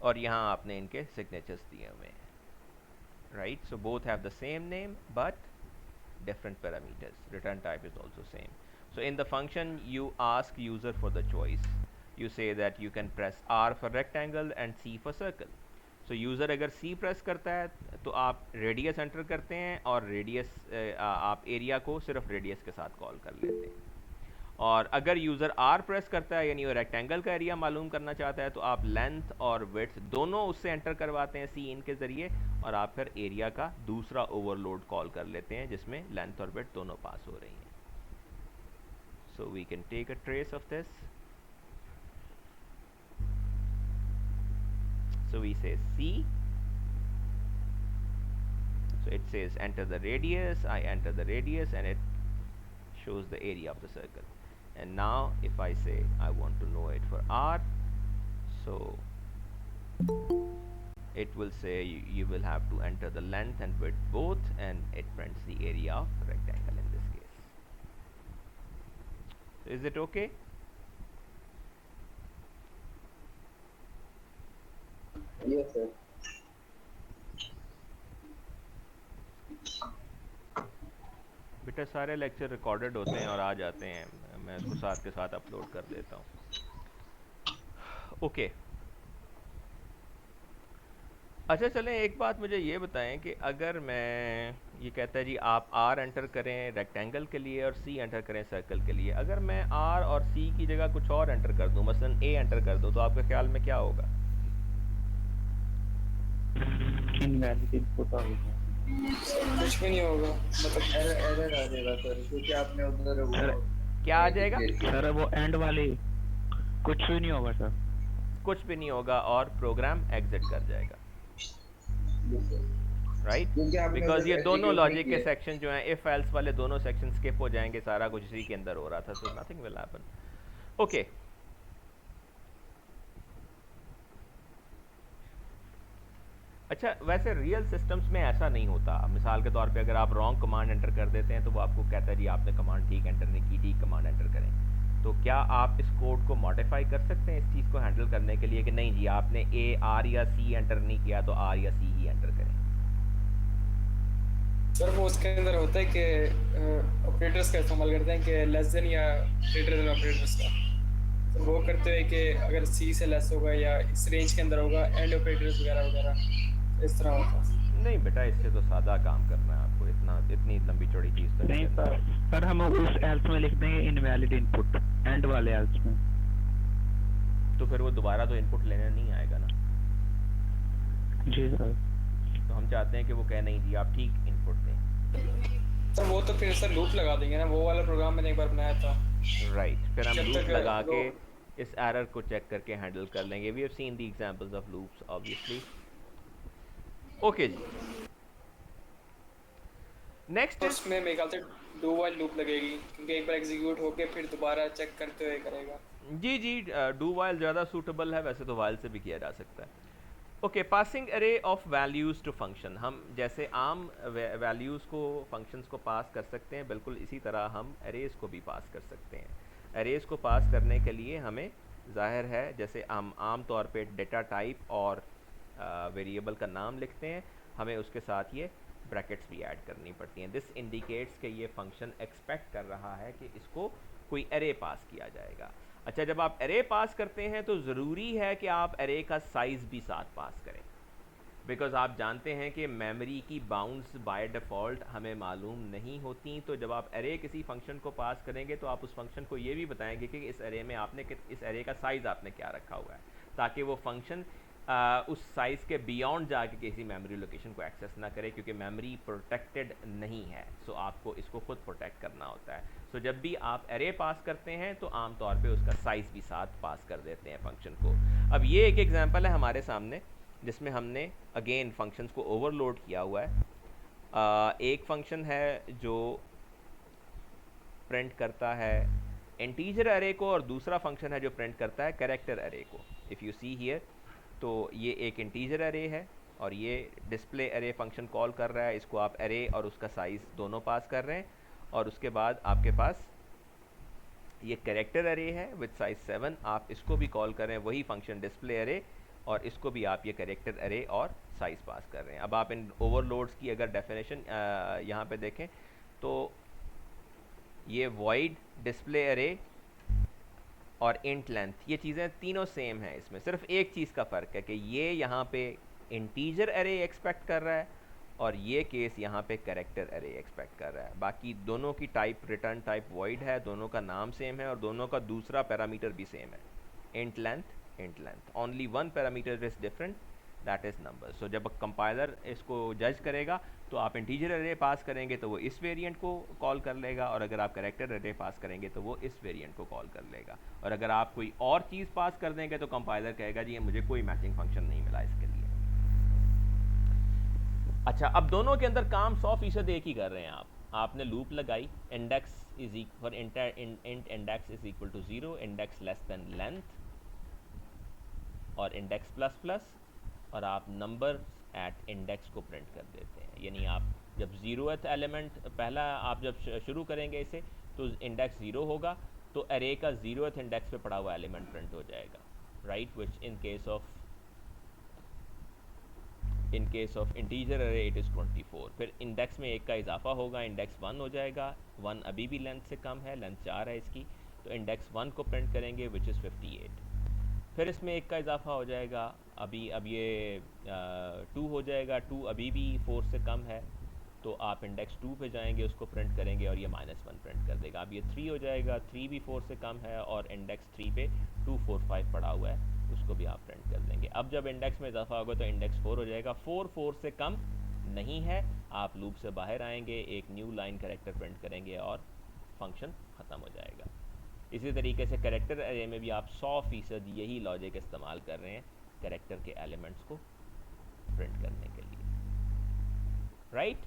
और यहाँ आपने इनके signatures दिए हुए हैं, right? So both have the same name but different parameters. Return type is also same. So in the function you ask user for the choice. You say that you can press R for rectangle and C for circle. So user अगर C press करता है तो आप radius enter करते हैं और radius आप area को सिर्फ रेडियस के साथ कॉल कर लेते हैं। और अगर यूज़र R प्रेस करता है यानी वो रेक्टेंगल का एरिया मालूम करना चाहता है तो आप लेंथ और विड्थ दोनों उससे एंटर करवाते हैं सी इन के ज़रिए और आप फिर एरिया का दूसरा ओवरलोड कॉल कर लेते हैं जिसमें लेंथ और विड्थ दोनों पास हो रही हैं। So we can take a trace of this. So we say C, so it says enter the radius, I enter the radius and it shows the area of the circle. And now if I say I want to know it for R, so it will say you will have to enter the length and width both, and it prints the area of rectangle in this case. So is it okay? Yes sir. बेटा सारे lecture recorded होते हैं और आ जाते हैं, मैं इसको साथ के साथ अपलोड कर देता हूँ। ओके अच्छा चलें, एक बात मुझे ये बताएं कि अगर मैं ये कहता है जी आप R एंटर करें रेक्टेंगल के लिए और C एंटर करें सर्कल के लिए, अगर मैं R और C की जगह कुछ और एंटर कर दूं, मसलन A एंटर कर दूं, तो आपके ख्याल में क्या होगा? इनवैलिड इनपुट आ गया। कुछ भी नहीं होगा, मतलब एरर आ जाएगा सर, क्योंकि आपने उधर वो क्या आ जाएगा? सर वो एंड वाली कुछ भी नहीं होगा सर। कुछ भी नहीं होगा और प्रोग्राम एग्जिट कर जाएगा, राइट? बिकॉज ये दोनों लॉजिक के सेक्शन जो हैं इफ एल्स वाले दोनों सेक्शन स्किप हो जाएंगे, सारा कुछ इसी के अंदर हो रहा था, so nothing will happen. Okay अच्छा, वैसे रियल सिस्टम्स में ऐसा नहीं होता। मिसाल के तौर पे अगर आप रॉन्ग कमांड एंटर कर देते हैं तो वो आपको कहता है जी आपने कमांड ठीक एंटर नहीं की, ठीक कमांड एंटर करें। तो क्या आप इस कोड को मॉडिफाई कर सकते हैं इस चीज़ को हैंडल करने के लिए कि नहीं जी आपने ए आर या सी एंटर नहीं किया तो आर या सी ही एंटर करें? सर वो उसके अंदर होता है कि ऑपरेटर्स का इस्तेमाल करते हैं कि लेस देन या ग्रेटर देन ऑपरेटर्स का, तो वो करते हुए कि अगर सी से लेस होगा या इस रेंज के अंदर होगा एंड ऑपरेटर्स वगैरह वगैरह इस तरह होता है। नहीं बेटा, इससे तो सादा काम करना है आपको, इतनी लंबी चौड़ी चीज़ तो नहीं सर हम उस एल्स में लिख देंगे इनवैलिड इनपुट एंड वाले एल्स में, तो फिर वो दोबारा तो इनपुट लेने नहीं आएगा ना। जी सर। तो हम चाहते हैं कि वो कहे नहीं जी आप ठीक इनपुट दें। तो वो तो फिर सर लूप लगा देंगे ना, वो वाला प्रोग्राम मैंने एक बार बनाया था। राइट, फिर हम जब लूप तक लगा के इस एरर को चेक करके हैंडल कर लेंगे। We have seen the examples of loops obviously. Okay जी, नेक्स्ट उसमें मेरे ख्याल से डू व्हाइल लूप लगेगी क्योंकि एक बार एग्जीक्यूट होके फिर दोबारा चेक करते हुए करेगा। जी जी, डू वाइल ज़्यादा सूटेबल है, वैसे तो वाइल से भी किया जा सकता है। ओके, पासिंग अरे ऑफ वैल्यूज़ टू फंक्शन, हम जैसे आम वैल्यूज़ को फंक्शंस को पास कर सकते हैं, बिल्कुल इसी तरह हम अरेज़ को भी पास कर सकते हैं। अरेज़ को पास करने के लिए हमें ज़ाहिर है जैसे हम आम तौर पे डेटा टाइप और वेरिएबल का नाम लिखते हैं, हमें उसके साथ ये ब्रैकेट्स भी ऐड करनी पड़ती हैं। दिस इंडिकेट्स कि ये फंक्शन एक्सपेक्ट कर रहा है कि इसको कोई अरे पास किया जाएगा। अच्छा, जब आप अरे पास करते हैं तो ज़रूरी है कि आप अरे का साइज़ भी साथ पास करें, बिकॉज़ आप जानते हैं कि मेमोरी की बाउंड्स बाय डिफ़ॉल्ट हमें मालूम नहीं होती। तो जब आप अरे किसी फंक्शन को पास करेंगे तो आप उस फंक्शन को ये भी बताएंगे कि इस अरे में आपने इस अरे का साइज़ आपने क्या रखा हुआ है। ताकि वो फंक्शन उस साइज़ के बियॉन्ड जाके किसी मेमोरी लोकेशन को एक्सेस ना करे, क्योंकि मेमोरी प्रोटेक्टेड नहीं है। सो आपको इसको खुद प्रोटेक्ट करना होता है। सो जब भी आप एरे पास करते हैं तो आमतौर पे उसका साइज़ भी साथ पास कर देते हैं फंक्शन को। अब ये एक एग्जांपल है हमारे सामने जिसमें हमने अगेन फंक्शंस को ओवरलोड किया हुआ है। एक फंक्शन है जो प्रिंट करता है इंटीजर अरे को, और दूसरा फंक्शन है जो प्रिंट करता है कैरेक्टर अरे को। इफ़ यू सी हियर, तो ये एक इंटीजर अरे है और ये डिस्प्ले अरे फंक्शन कॉल कर रहा है। इसको आप अरे और उसका साइज़ दोनों पास कर रहे हैं, और उसके बाद आपके पास ये कैरेक्टर अरे है विद साइज 7, आप इसको भी कॉल कर रहे हैं, वही फंक्शन डिस्प्ले अरे, और इसको भी आप ये कैरेक्टर अरे और साइज़ पास कर रहे हैं। अब आप इन ओवरलोड्स की अगर डेफिनेशन यहाँ पे देखें तो ये वॉइड डिस्प्ले अरे और इंट लेंथ, ये चीज़ें तीनों सेम हैं। इसमें सिर्फ एक चीज़ का फ़र्क है कि ये यहाँ पे इंटीजर अरे एक्सपेक्ट कर रहा है और ये केस यहाँ पे कैरेक्टर अरे एक्सपेक्ट कर रहा है। बाकी दोनों की टाइप रिटर्न टाइप वॉइड है, दोनों का नाम सेम है और दोनों का दूसरा पैरामीटर भी सेम है, int length. Only one parameter is different, that is number. So जब कंपाइलर इसको जज करेगा तो आप इंटीजर अरे पास करेंगे तो वो इस वेरिएंट को कॉल कर लेगा, और अगर आप कैरेक्टर अरे पास करेंगे तो वो इस वेरिएंट को कॉल कर लेगा। और अगर आप कोई और चीज़ पास कर देंगे तो कंपाइलर कहेगा जी मुझे कोई मैचिंग फंक्शन नहीं मिला इसके लिए। अच्छा, अब दोनों के अंदर काम 100% एक ही कर रहे हैं। आपने लूप लगाई, index is equal int index is equal to 0, index less than length और इंडेक्स प्लस प्लस, और आप नंबर एट इंडेक्स को प्रिंट कर देते हैं। यानी आप जब 0th एलिमेंट पहला आप जब शुरू करेंगे इसे तो इंडेक्स 0 होगा, तो अरे का 0th इंडेक्स पे पड़ा हुआ एलिमेंट प्रिंट हो जाएगा, right, which in case of integer अरे इट इज़ 24। फिर इंडेक्स में एक का इजाफा होगा, इंडेक्स 1 हो जाएगा। 1 अभी भी लेंथ से कम है, लेंथ 4 है इसकी, तो इंडेक्स 1 को प्रिंट करेंगे विच इज़ 58। फिर इसमें एक का इजाफा हो जाएगा, अब ये 2 हो जाएगा, 2 अभी भी 4 से कम है, तो आप इंडेक्स 2 पे जाएंगे, उसको प्रिंट करेंगे और ये -1 प्रिंट कर देगा। अब ये 3 हो जाएगा, 3 भी 4 से कम है और इंडेक्स 3 पे 2 4 5 पड़ा हुआ है, उसको भी आप प्रिंट कर देंगे। अब जब इंडेक्स में इजाफा होगा तो इंडेक्स 4 हो जाएगा, 4 4 से कम नहीं है, आप लूप से बाहर आएंगे, एक न्यू लाइन कैरेक्टर प्रिंट करेंगे और फंक्शन ख़त्म हो जाएगा। इसी तरीके से कैरेक्टर अरे में भी आप 100% यही लॉजिक इस्तेमाल कर रहे हैं कैरेक्टर के एलिमेंट्स को प्रिंट करने के लिए, right?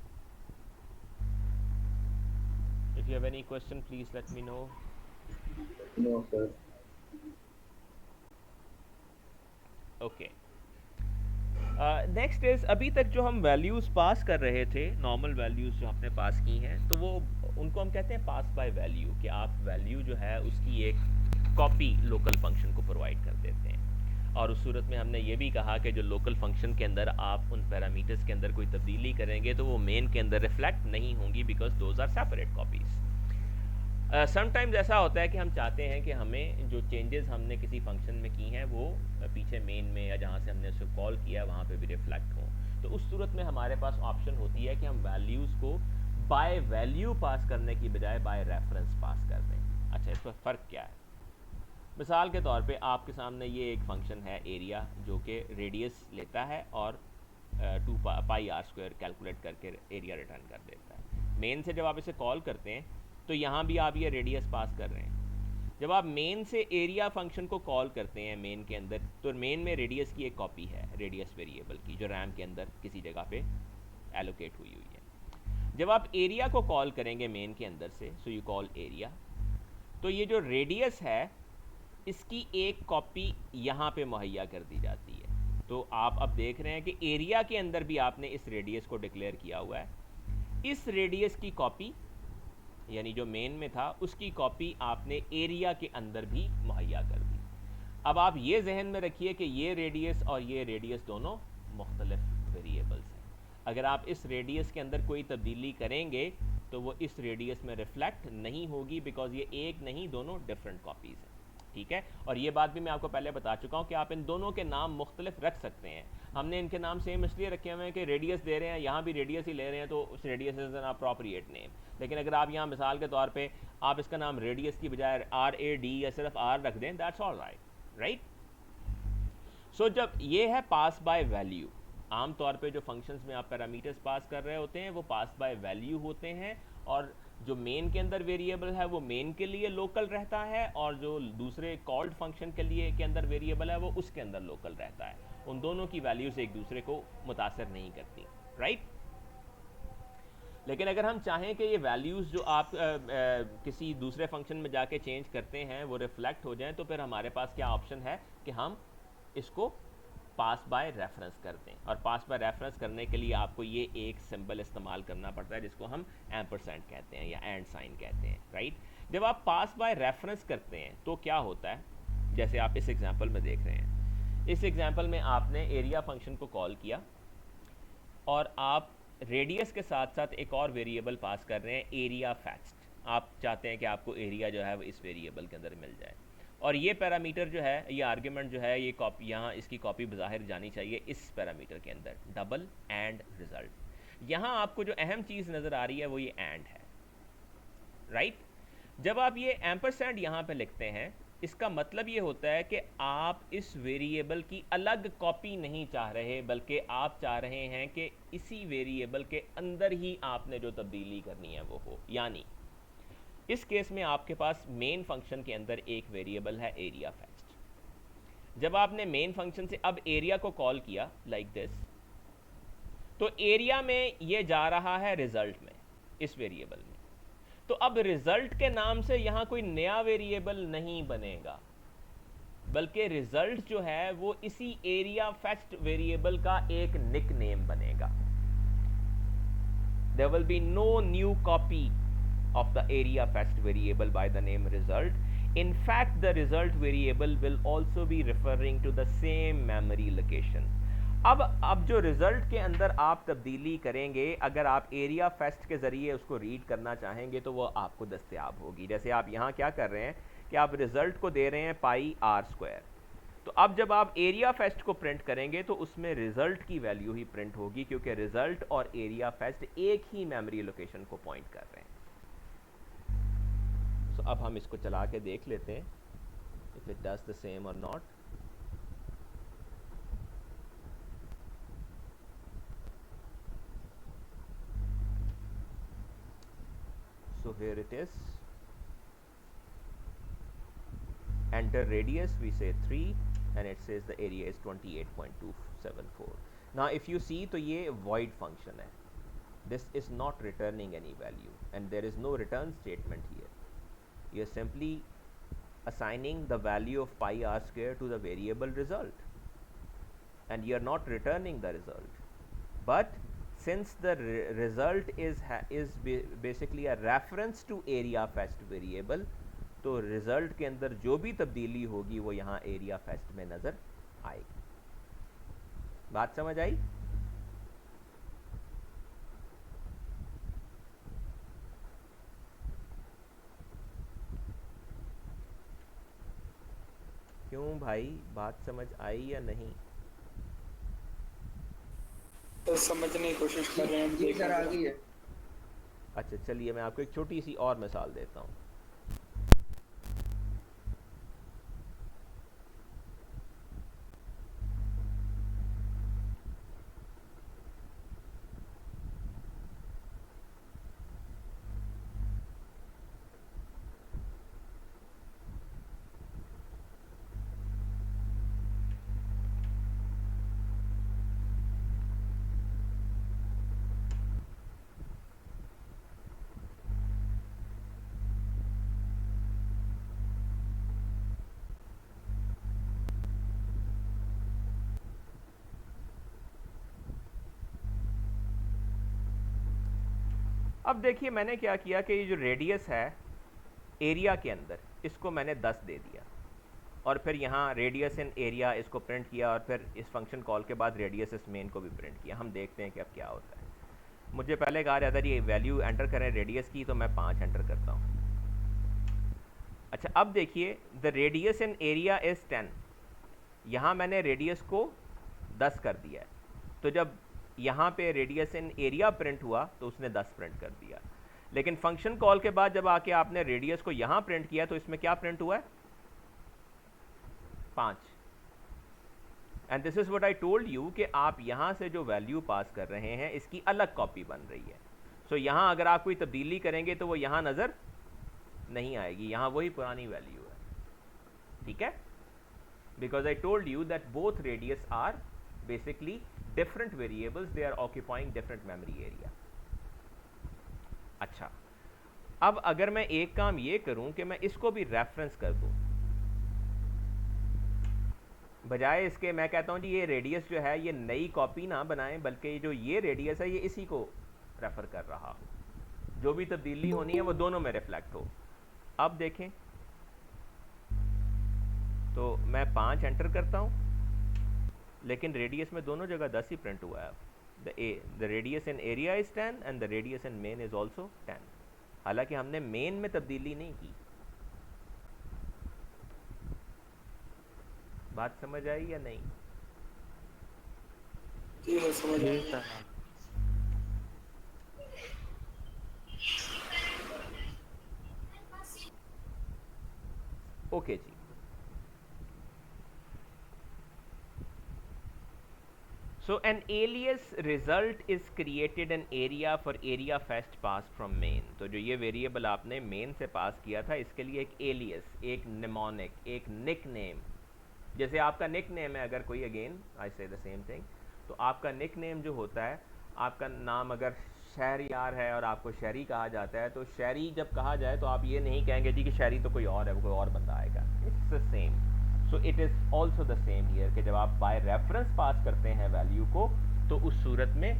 If you have any question please let me know. No sir. Okay, next is, अभी तक जो हम वैल्यूज़ पास कर रहे थे, नॉर्मल वैल्यूज़ जो हमने पास की हैं, तो वो उनको हम कहते हैं पास बाय वैल्यू, कि आप वैल्यू जो है उसकी एक कॉपी लोकल फंक्शन को प्रोवाइड कर देते हैं। और उस सूरत में हमने ये भी कहा कि जो लोकल फंक्शन के अंदर आप उन पैरामीटर्स के अंदर कोई तब्दीली करेंगे तो वो मेन के अंदर रिफ्लेक्ट नहीं होंगी, because those are separate copies. Sometimes ऐसा होता है कि हम चाहते हैं कि हमें जो चेंजेस हमने किसी फंक्शन में की हैं वो पीछे मेन में या जहाँ से हमने उसको कॉल किया वहाँ पे भी रिफ्लेक्ट हों। तो उस सूरत में हमारे पास ऑप्शन होती है कि हम वैल्यूज़ को बाय वैल्यू पास करने की बजाय बाय रेफरेंस पास कर दें। अच्छा, इसका फ़र्क क्या है? मिसाल के तौर पे आपके सामने ये एक फंक्शन है एरिया, जो कि रेडियस लेता है और 2 पाई r स्क्वायर कैलकुलेट करके एरिया रिटर्न कर देता है। मेन से जब आप इसे कॉल करते हैं तो यहाँ भी आप ये रेडियस पास कर रहे हैं। जब आप मेन से एरिया फंक्शन को कॉल करते हैं मेन के अंदर, तो मेन में रेडियस की एक कॉपी है, रेडियस वेरिएबल की, जो रैम के अंदर किसी जगह पे एलोकेट हुई है। जब आप एरिया को कॉल करेंगे मेन के अंदर से, सो यू कॉल एरिया, तो ये जो रेडियस है इसकी एक कॉपी यहाँ पे मुहैया कर दी जाती है। तो आप अब देख रहे हैं कि एरिया के अंदर भी आपने इस रेडियस को डिक्लेयर किया हुआ है, इस रेडियस की कॉपी यानी जो मेन में था उसकी कॉपी आपने एरिया के अंदर भी मुहैया कर दी। अब आप ये जहन में रखिए कि ये रेडियस और ये रेडियस दोनों मुख्तलिफ वेरिएबल्स हैं। अगर आप इस रेडियस के अंदर कोई तब्दीली करेंगे तो वो इस रेडियस में रिफ्लेक्ट नहीं होगी, बिकॉज ये एक नहीं, दोनों डिफरेंट कॉपीज़ हैं, ठीक है। और ये बात भी मैं आपको पहले बता चुका हूँ कि आप इन दोनों के नाम मुख्तलिफ रख सकते हैं। हमने इनके नाम सेम इसलिए रखे हुए हैं कि रेडियस दे रहे हैं, यहाँ भी रेडियस ही ले रहे हैं, तो उस radius is an appropriate name. लेकिन अगर आप यहाँ मिसाल के तौर पे आप इसका नाम रेडियस की बजाय RAD या सिर्फ R रख दें, दैट्स ऑल राइट, राइट। जब ये है पास बाय वैल्यू, आमतौर पे जो फंक्शंस में आप पैरामीटर्स पास कर रहे होते हैं वो पास बाय वैल्यू होते हैं, और जो मेन के अंदर वेरिएबल है वो मेन के लिए लोकल रहता है, और जो दूसरे कॉल्ड फंक्शन के लिए के अंदर वेरिएबल है वो उसके अंदर लोकल रहता है। उन दोनों की वैल्यूज एक दूसरे को मुतासर नहीं करती, राइट। लेकिन अगर हम चाहें कि ये वैल्यूज़ जो आप किसी दूसरे फंक्शन में जाके चेंज करते हैं वो रिफ्लेक्ट हो जाएं, तो फिर हमारे पास क्या ऑप्शन है कि हम इसको पास बाय रेफरेंस कर दें। और पास बाय रेफरेंस करने के लिए आपको ये एक सिंबल इस्तेमाल करना पड़ता है जिसको हम एम्परसेंड कहते हैं या एंड साइन कहते हैं, राइट। जब आप पास बाय रेफरेंस करते हैं तो क्या होता है, जैसे आप इस एग्जाम्पल में देख रहे हैं, इस एग्जाम्पल में आपने एरिया फंक्शन को कॉल किया और आप रेडियस के साथ साथ एक और वेरिएबल पास कर रहे हैं, एरिया फैक्स्ट। आप चाहते हैं कि आपको एरिया जो है वो इस वेरिएबल के अंदर मिल जाए, और ये पैरामीटर जो है, ये आर्ग्यूमेंट जो है, ये कॉपी, यहाँ इसकी कॉपी बाहर जानी चाहिए इस पैरामीटर के अंदर, डबल एंड रिजल्ट। यहाँ आपको जो अहम चीज़ नज़र आ रही है वो ये एंड है, राइट। जब आप ये एम्परसेंड यहाँ पे लिखते हैं, इसका मतलब ये होता है कि आप इस वेरिएबल की अलग कॉपी नहीं चाह रहे, बल्कि आप चाह रहे हैं कि इसी वेरिएबल के अंदर ही आपने जो तब्दीली करनी है वो हो। यानी इस केस में आपके पास मेन फंक्शन के अंदर एक वेरिएबल है एरिया फैक्स्ट। जब आपने मेन फंक्शन से अब एरिया को कॉल किया लाइक दिस, तो एरिया में ये जा रहा है रिजल्ट में, इस वेरिएबल में। तो अब रिजल्ट के नाम से यहां कोई नया वेरिएबल नहीं बनेगा, बल्कि रिजल्ट जो है वो इसी एरिया फैक्ट वेरिएबल का एक निक नेम बनेगा। There will be no new copy of the area fetched variable by the name result. In fact, the result variable will also be referring to the same memory location. अब जो result के अंदर आप तब्दीली करेंगे, अगर आप एरिया फेस्ट के ज़रिए उसको रीड करना चाहेंगे तो वो आपको दस्तयाब होगी। जैसे आप यहाँ क्या कर रहे हैं कि आप रिजल्ट को दे रहे हैं पाई आर स्क्वायर, तो अब जब आप एरिया फेस्ट को प्रिंट करेंगे तो उसमें रिजल्ट की वैल्यू ही प्रिंट होगी, क्योंकि रिजल्ट और एरिया फेस्ट एक ही मेमोरी लोकेशन को पॉइंट कर रहे हैं। तो अब हम इसको चला के देख लेते हैं if it does the same और not. So here it is, enter radius, we say 3 and it says the area is 28.274. Now if you see, तो ये void function है, this is not returning any value and there is no return statement here. You're simply assigning the value of pi r square to the variable result and you're not returning the result. But since the result is basically a reference to area fetched variable, तो result के अंदर जो भी तब्दीली होगी वो यहाँ area fetched में नज़र आएगी। बात समझ आई? क्यों भाई, बात समझ आई या नहीं? तो समझने की कोशिश कर रहे हैं जी सर, आ गई है। अच्छा चलिए मैं आपको एक छोटी सी और मिसाल देता हूँ। अब देखिए मैंने क्या किया कि ये जो रेडियस है एरिया के अंदर, इसको मैंने 10 दे दिया और फिर यहाँ रेडियस इन एरिया इसको प्रिंट किया और फिर इस फंक्शन कॉल के बाद रेडियस इस मेन को भी प्रिंट किया। हम देखते हैं कि अब क्या होता है। मुझे पहले कहा जाता है ये वैल्यू एंटर करें रेडियस की, तो मैं 5 एंटर करता हूँ। अच्छा अब देखिए the radius in area is 10, यहाँ मैंने रेडियस को 10 कर दिया है, तो जब यहाँ पे रेडियस इन एरिया प्रिंट हुआ तो उसने 10 प्रिंट कर दिया। लेकिन फंक्शन कॉल के बाद जब आके आपने रेडियस को यहाँ प्रिंट किया तो इसमें क्या प्रिंट हुआ है? 5। And this is what I told you कि आप यहाँ से जो वैल्यू पास कर रहे हैं इसकी अलग कॉपी बन रही है। सो यहाँ अगर आप कोई तब्दीली करेंगे तो वो यहाँ नज़र नहीं आएगी, यहाँ वही पुरानी वैल्यू है, ठीक है। Because I told you that both radius are basically different variables, they are occupying different memory area. अच्छा, अब अगर मैं एक काम ये करूं कि मैं इसको भी रेफरेंस कर दूं, बजाय इसके मैं कहता हूं जी ये रेडियस जो है ये नई कॉपी ना बनाएं, बल्कि जो ये रेडियस है ये इसी को रेफर कर रहा हो, जो भी तब्दीली होनी है वो दोनों में रिफ्लेक्ट हो। अब देखें तो मैं 5 एंटर करता हूं, लेकिन रेडियस में दोनों जगह 10 ही प्रिंट हुआ है। The radius in area is 10 and the radius in main is also 10, हालांकि हमने मेन में तब्दीली नहीं की। बात समझ आई या नहीं? जी मैं समझ जी गया। सर। ओके जी। So an alias result is created an area for area fetched passed from main। तो जो ये वेरिएबल आपने मेन से पास किया था इसके लिए एक एलियस, एक निमोनिक, एक निक नेम, जैसे आपका निक नेम है अगर कोई, अगेन आई से द सेम थिंग, तो आपका निक नेम जो होता है, आपका नाम अगर शहरियार है और आपको शहरी कहा जाता है, तो शहरी जब कहा जाए तो आप ये नहीं कहेंगे जी कि शहरी तो कोई और है, वो कोई और बंदा आएगा। It's the same. So it is also the same here कि जब आप बाय रेफरेंस पास करते हैं वैल्यू को, तो उस सूरत में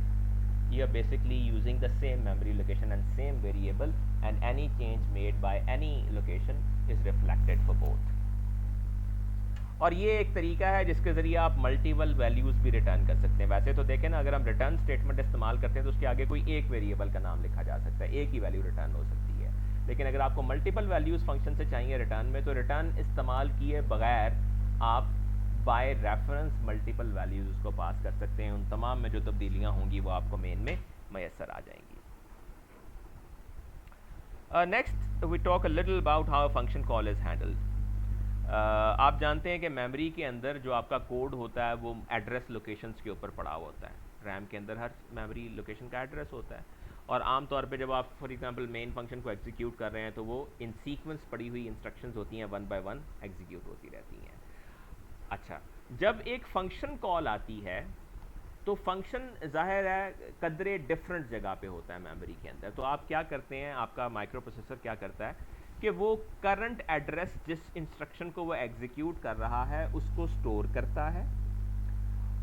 you are basically using the same memory location and same variable, and any change made by any location is reflected for both. और ये एक तरीका है जिसके ज़रिए आप मल्टीपल वैल्यूज़ भी रिटर्न कर सकते हैं। वैसे तो देखें ना, अगर हम रिटर्न स्टेटमेंट इस्तेमाल करते हैं तो उसके आगे कोई एक वेरिएबल का नाम लिखा जा सकता है, एक ही वैल्यू रिटर्न हो सकती है। लेकिन अगर आपको मल्टीपल वैल्यूज़ फंक्शन से चाहिए रिटर्न में, तो रिटर्न इस्तेमाल किए बगैर आप बाय रेफरेंस मल्टीपल वैल्यूज़ उसको पास कर सकते हैं। उन तमाम में जो तब्दीलियाँ होंगी वो आपको मेन में मैसर आ जाएंगी। Next we talk a little about how function call is handled. आप जानते हैं कि मेमोरी के अंदर जो आपका कोड होता है वो एड्रेस लोकेशंस के ऊपर पड़ा हुआ होता है। रैम के अंदर हर मेमोरी लोकेशन का एड्रेस होता है, और आम तौर पे जब आप फॉर एग्जांपल मेन फंक्शन को एग्जीक्यूट कर रहे हैं तो वो इन सीक्वेंस पड़ी हुई इंस्ट्रक्शंस होती हैं, 1 बाय 1 एग्जीक्यूट होती रहती हैं। अच्छा, जब एक फंक्शन कॉल आती है तो फंक्शन ज़ाहिर है कदरे डिफरेंट जगह पे होता है मेमोरी के अंदर। तो आप क्या करते हैं, आपका माइक्रो प्रोसेसर क्या करता है कि वो करंट एड्रेस जिस इंस्ट्रक्शन को वो एग्जीक्यूट कर रहा है उसको स्टोर करता है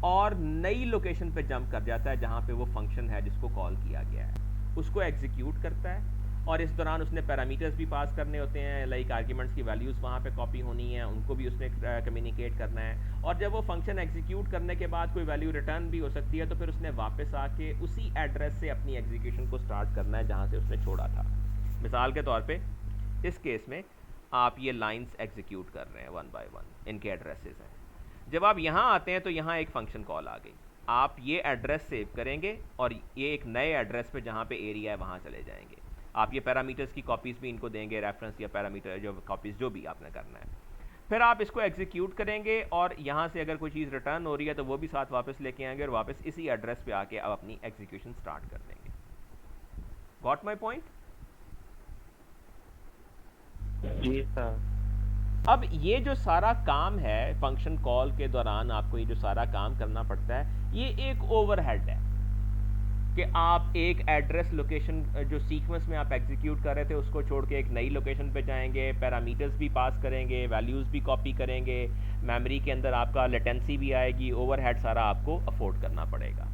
और नई लोकेशन पे जंप कर जाता है जहाँ पे वो फंक्शन है जिसको कॉल किया गया है, उसको एग्जीक्यूट करता है। और इस दौरान उसने पैरामीटर्स भी पास करने होते हैं, लाइक आर्ग्यूमेंट्स की वैल्यूज़ वहाँ पे कॉपी होनी है, उनको भी उसने कम्युनिकेट करना है। और जब वो फंक्शन एग्जीक्यूट करने के बाद कोई वैल्यू रिटर्न भी हो सकती है, तो फिर उसने वापस आके उसी एड्रेस से अपनी एग्जीक्यूशन को स्टार्ट करना है जहाँ से उसने छोड़ा था। मिसाल के तौर पे इस केस में आप ये लाइंस एग्जीक्यूट कर रहे हैं 1 बाय 1, इनके एड्रेसेस हैं। जब आप यहाँ आते हैं तो यहाँ एक फंक्शन कॉल आ गई, आप ये एड्रेस सेव करेंगे और ये एक नए एड्रेस पे जहाँ पे एरिया है वहाँ चले जाएंगे। आप ये पैरामीटर्स की कॉपीज़ भी इनको देंगे, रेफरेंस या पैरामीटर जो कॉपीज़ जो भी आपने करना है। फिर आप इसको एग्जीक्यूट करेंगे और यहाँ से अगर कोई चीज़ रिटर्न हो रही है तो वो भी साथ वापस लेके आएंगे और वापस इसी एड्रेस पे आके आप अपनी एग्जीक्यूशन स्टार्ट कर देंगे। Got my point? जी सर। अब ये जो सारा काम है फंक्शन कॉल के दौरान आपको ये जो सारा काम करना पड़ता है, ये एक ओवरहेड है कि आप एक एड्रेस लोकेशन जो सीक्वेंस में आप एग्जीक्यूट कर रहे थे उसको छोड़ के एक नई लोकेशन पे जाएंगे, पैरामीटर्स भी पास करेंगे, वैल्यूज़ भी कॉपी करेंगे, मेमोरी के अंदर आपका लेटेंसी भी आएगी, ओवरहेड सारा आपको अफोर्ड करना पड़ेगा।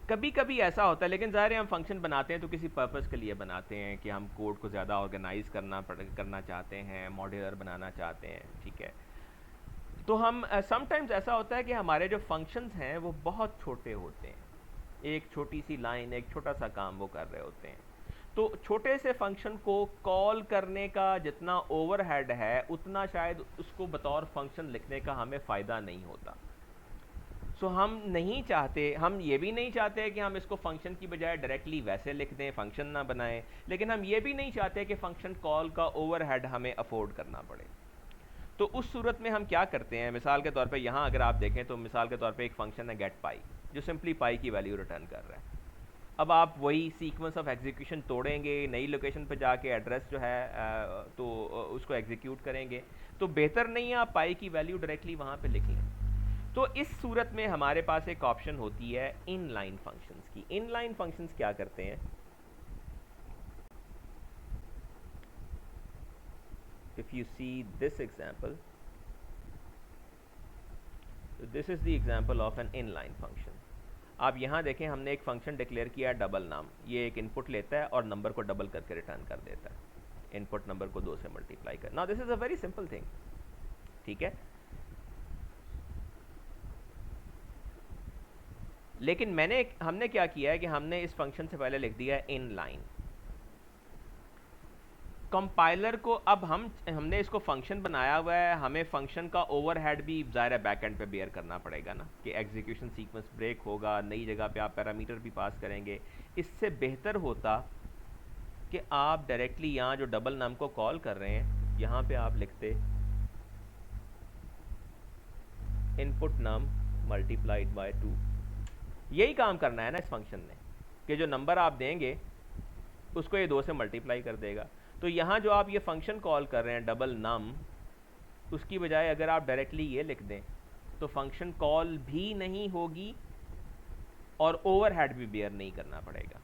कभी कभी ऐसा होता है, लेकिन ज़ाहिर है हम फंक्शन बनाते हैं तो किसी पर्पस के लिए बनाते हैं कि हम कोड को ज़्यादा ऑर्गेनाइज करना चाहते हैं, मॉड्यूलर बनाना चाहते हैं, ठीक है। तो हम समटाइम्स ऐसा होता है कि हमारे जो फंक्शंस हैं वो बहुत छोटे होते हैं, एक छोटी सी लाइन, एक छोटा सा काम वो कर रहे होते हैं। तो छोटे से फंक्शन को कॉल करने का जितना ओवरहेड है उतना शायद उसको बतौर फंक्शन लिखने का हमें फ़ायदा नहीं होता। सो हम नहीं चाहते, हम ये भी नहीं चाहते कि हम इसको फंक्शन की बजाय डायरेक्टली वैसे लिख दें, फंक्शन ना बनाएं, लेकिन हम ये भी नहीं चाहते कि फंक्शन कॉल का ओवरहेड हमें अफोर्ड करना पड़े। तो उस सूरत में हम क्या करते हैं, मिसाल के तौर पे यहाँ अगर आप देखें तो मिसाल के तौर पे एक फंक्शन है गेट पाई जो सिंपली पाई की वैल्यू रिटर्न कर रहा है। अब आप वही सीक्वेंस ऑफ एग्जीक्यूशन तोड़ेंगे, नई लोकेशन पे जाके एड्रेस जो है तो उसको एग्जीक्यूट करेंगे, तो बेहतर नहीं है आप पाई की वैल्यू डायरेक्टली वहाँ पे लिख लें। तो इस सूरत में हमारे पास एक ऑप्शन होती है इनलाइन फंक्शंस की। इनलाइन फंक्शंस क्या करते हैं, if you see this example, so this is the example of an inline function. आप यहाँ देखें हमने एक फंक्शन डिक्लेयर किया है डबल नाम, ये एक इनपुट लेता है और नंबर को डबल करके रिटर्न कर देता है, इनपुट नंबर को 2 से मल्टीप्लाई कर। Now this is a very simple thing, ठीक है। लेकिन हमने क्या किया है कि हमने इस फंक्शन से पहले लिख दिया है इन लाइन। कंपाइलर को अब हमने इसको फंक्शन बनाया हुआ है, हमें फंक्शन का ओवरहेड भी ज़ाहिर है बैक एंड पे बेयर करना पड़ेगा ना, कि एग्जीक्यूशन सीक्वेंस ब्रेक होगा, नई जगह पे आप पैरामीटर भी पास करेंगे। इससे बेहतर होता कि आप डायरेक्टली यहाँ जो डबल नम को कॉल कर रहे हैं यहाँ पे आप लिखते इनपुट नम मल्टीप्लाइड बाय 2। यही काम करना है ना इस फंक्शन ने, कि जो नंबर आप देंगे उसको ये 2 से मल्टीप्लाई कर देगा। तो यहाँ जो आप ये फंक्शन कॉल कर रहे हैं डबल नम, उसकी बजाय अगर आप डायरेक्टली ये लिख दें तो फंक्शन कॉल भी नहीं होगी और ओवरहेड भी बेयर नहीं करना पड़ेगा।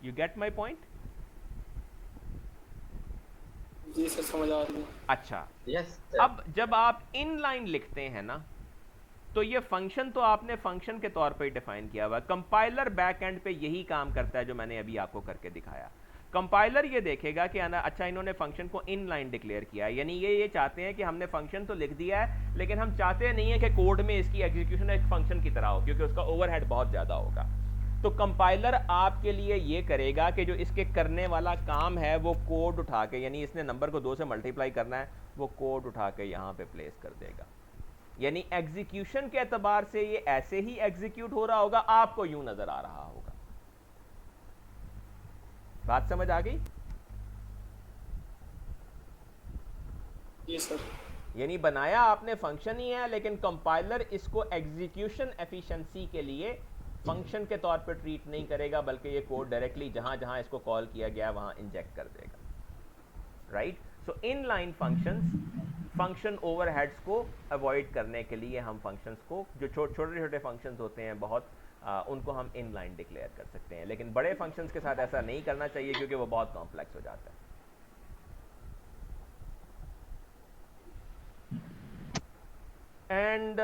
You get my point? जी सर समझ आ रही है। अच्छा, यस अब जब आप इनलाइन लिखते हैं ना, तो ये फंक्शन तो आपने फंक्शन के तौर पे ही डिफाइन किया हुआ है। कंपाइलर बैक एंड पे यही काम करता है जो मैंने अभी आपको करके दिखाया। कंपाइलर ये देखेगा कि अच्छा इन्होंने फंक्शन को इनलाइन डिक्लेयर किया है, यानी ये चाहते हैं कि हमने फंक्शन तो लिख दिया है लेकिन हम चाहते नहीं है कि कोड में इसकी एग्जीक्यूशन एक फंक्शन की तरह हो, क्योंकि उसका ओवरहेड बहुत ज़्यादा होगा। तो कंपाइलर आपके लिए ये करेगा कि जो इसके करने वाला काम है वो कोड उठा के, यानी इसने नंबर को 2 से मल्टीप्लाई करना है, वो कोड उठा के यहाँ पे प्लेस कर देगा। यानी एग्जीक्यूशन के एतबार से ये ऐसे ही एग्जीक्यूट हो रहा होगा, आपको यूं नजर आ रहा होगा। बात समझ आ गई? जी सर। यानी बनाया आपने फंक्शन ही है, लेकिन कंपाइलर इसको एग्जीक्यूशन एफिशिएंसी के लिए फंक्शन के तौर पर ट्रीट नहीं करेगा, बल्कि ये कोड डायरेक्टली जहां जहां इसको कॉल किया गया वहां इंजेक्ट कर देगा। राइट? सो इनलाइन फंक्शंस फंक्शन ओवरहेड्स को अवॉइड करने के लिए हम फंक्शंस को, जो छोटे छोटे फंक्शंस होते हैं बहुत, उनको हम इनलाइन डिक्लेयर कर सकते हैं। लेकिन बड़े फंक्शंस के साथ ऐसा नहीं करना चाहिए क्योंकि वो बहुत कॉम्प्लेक्स हो जाता है। एंड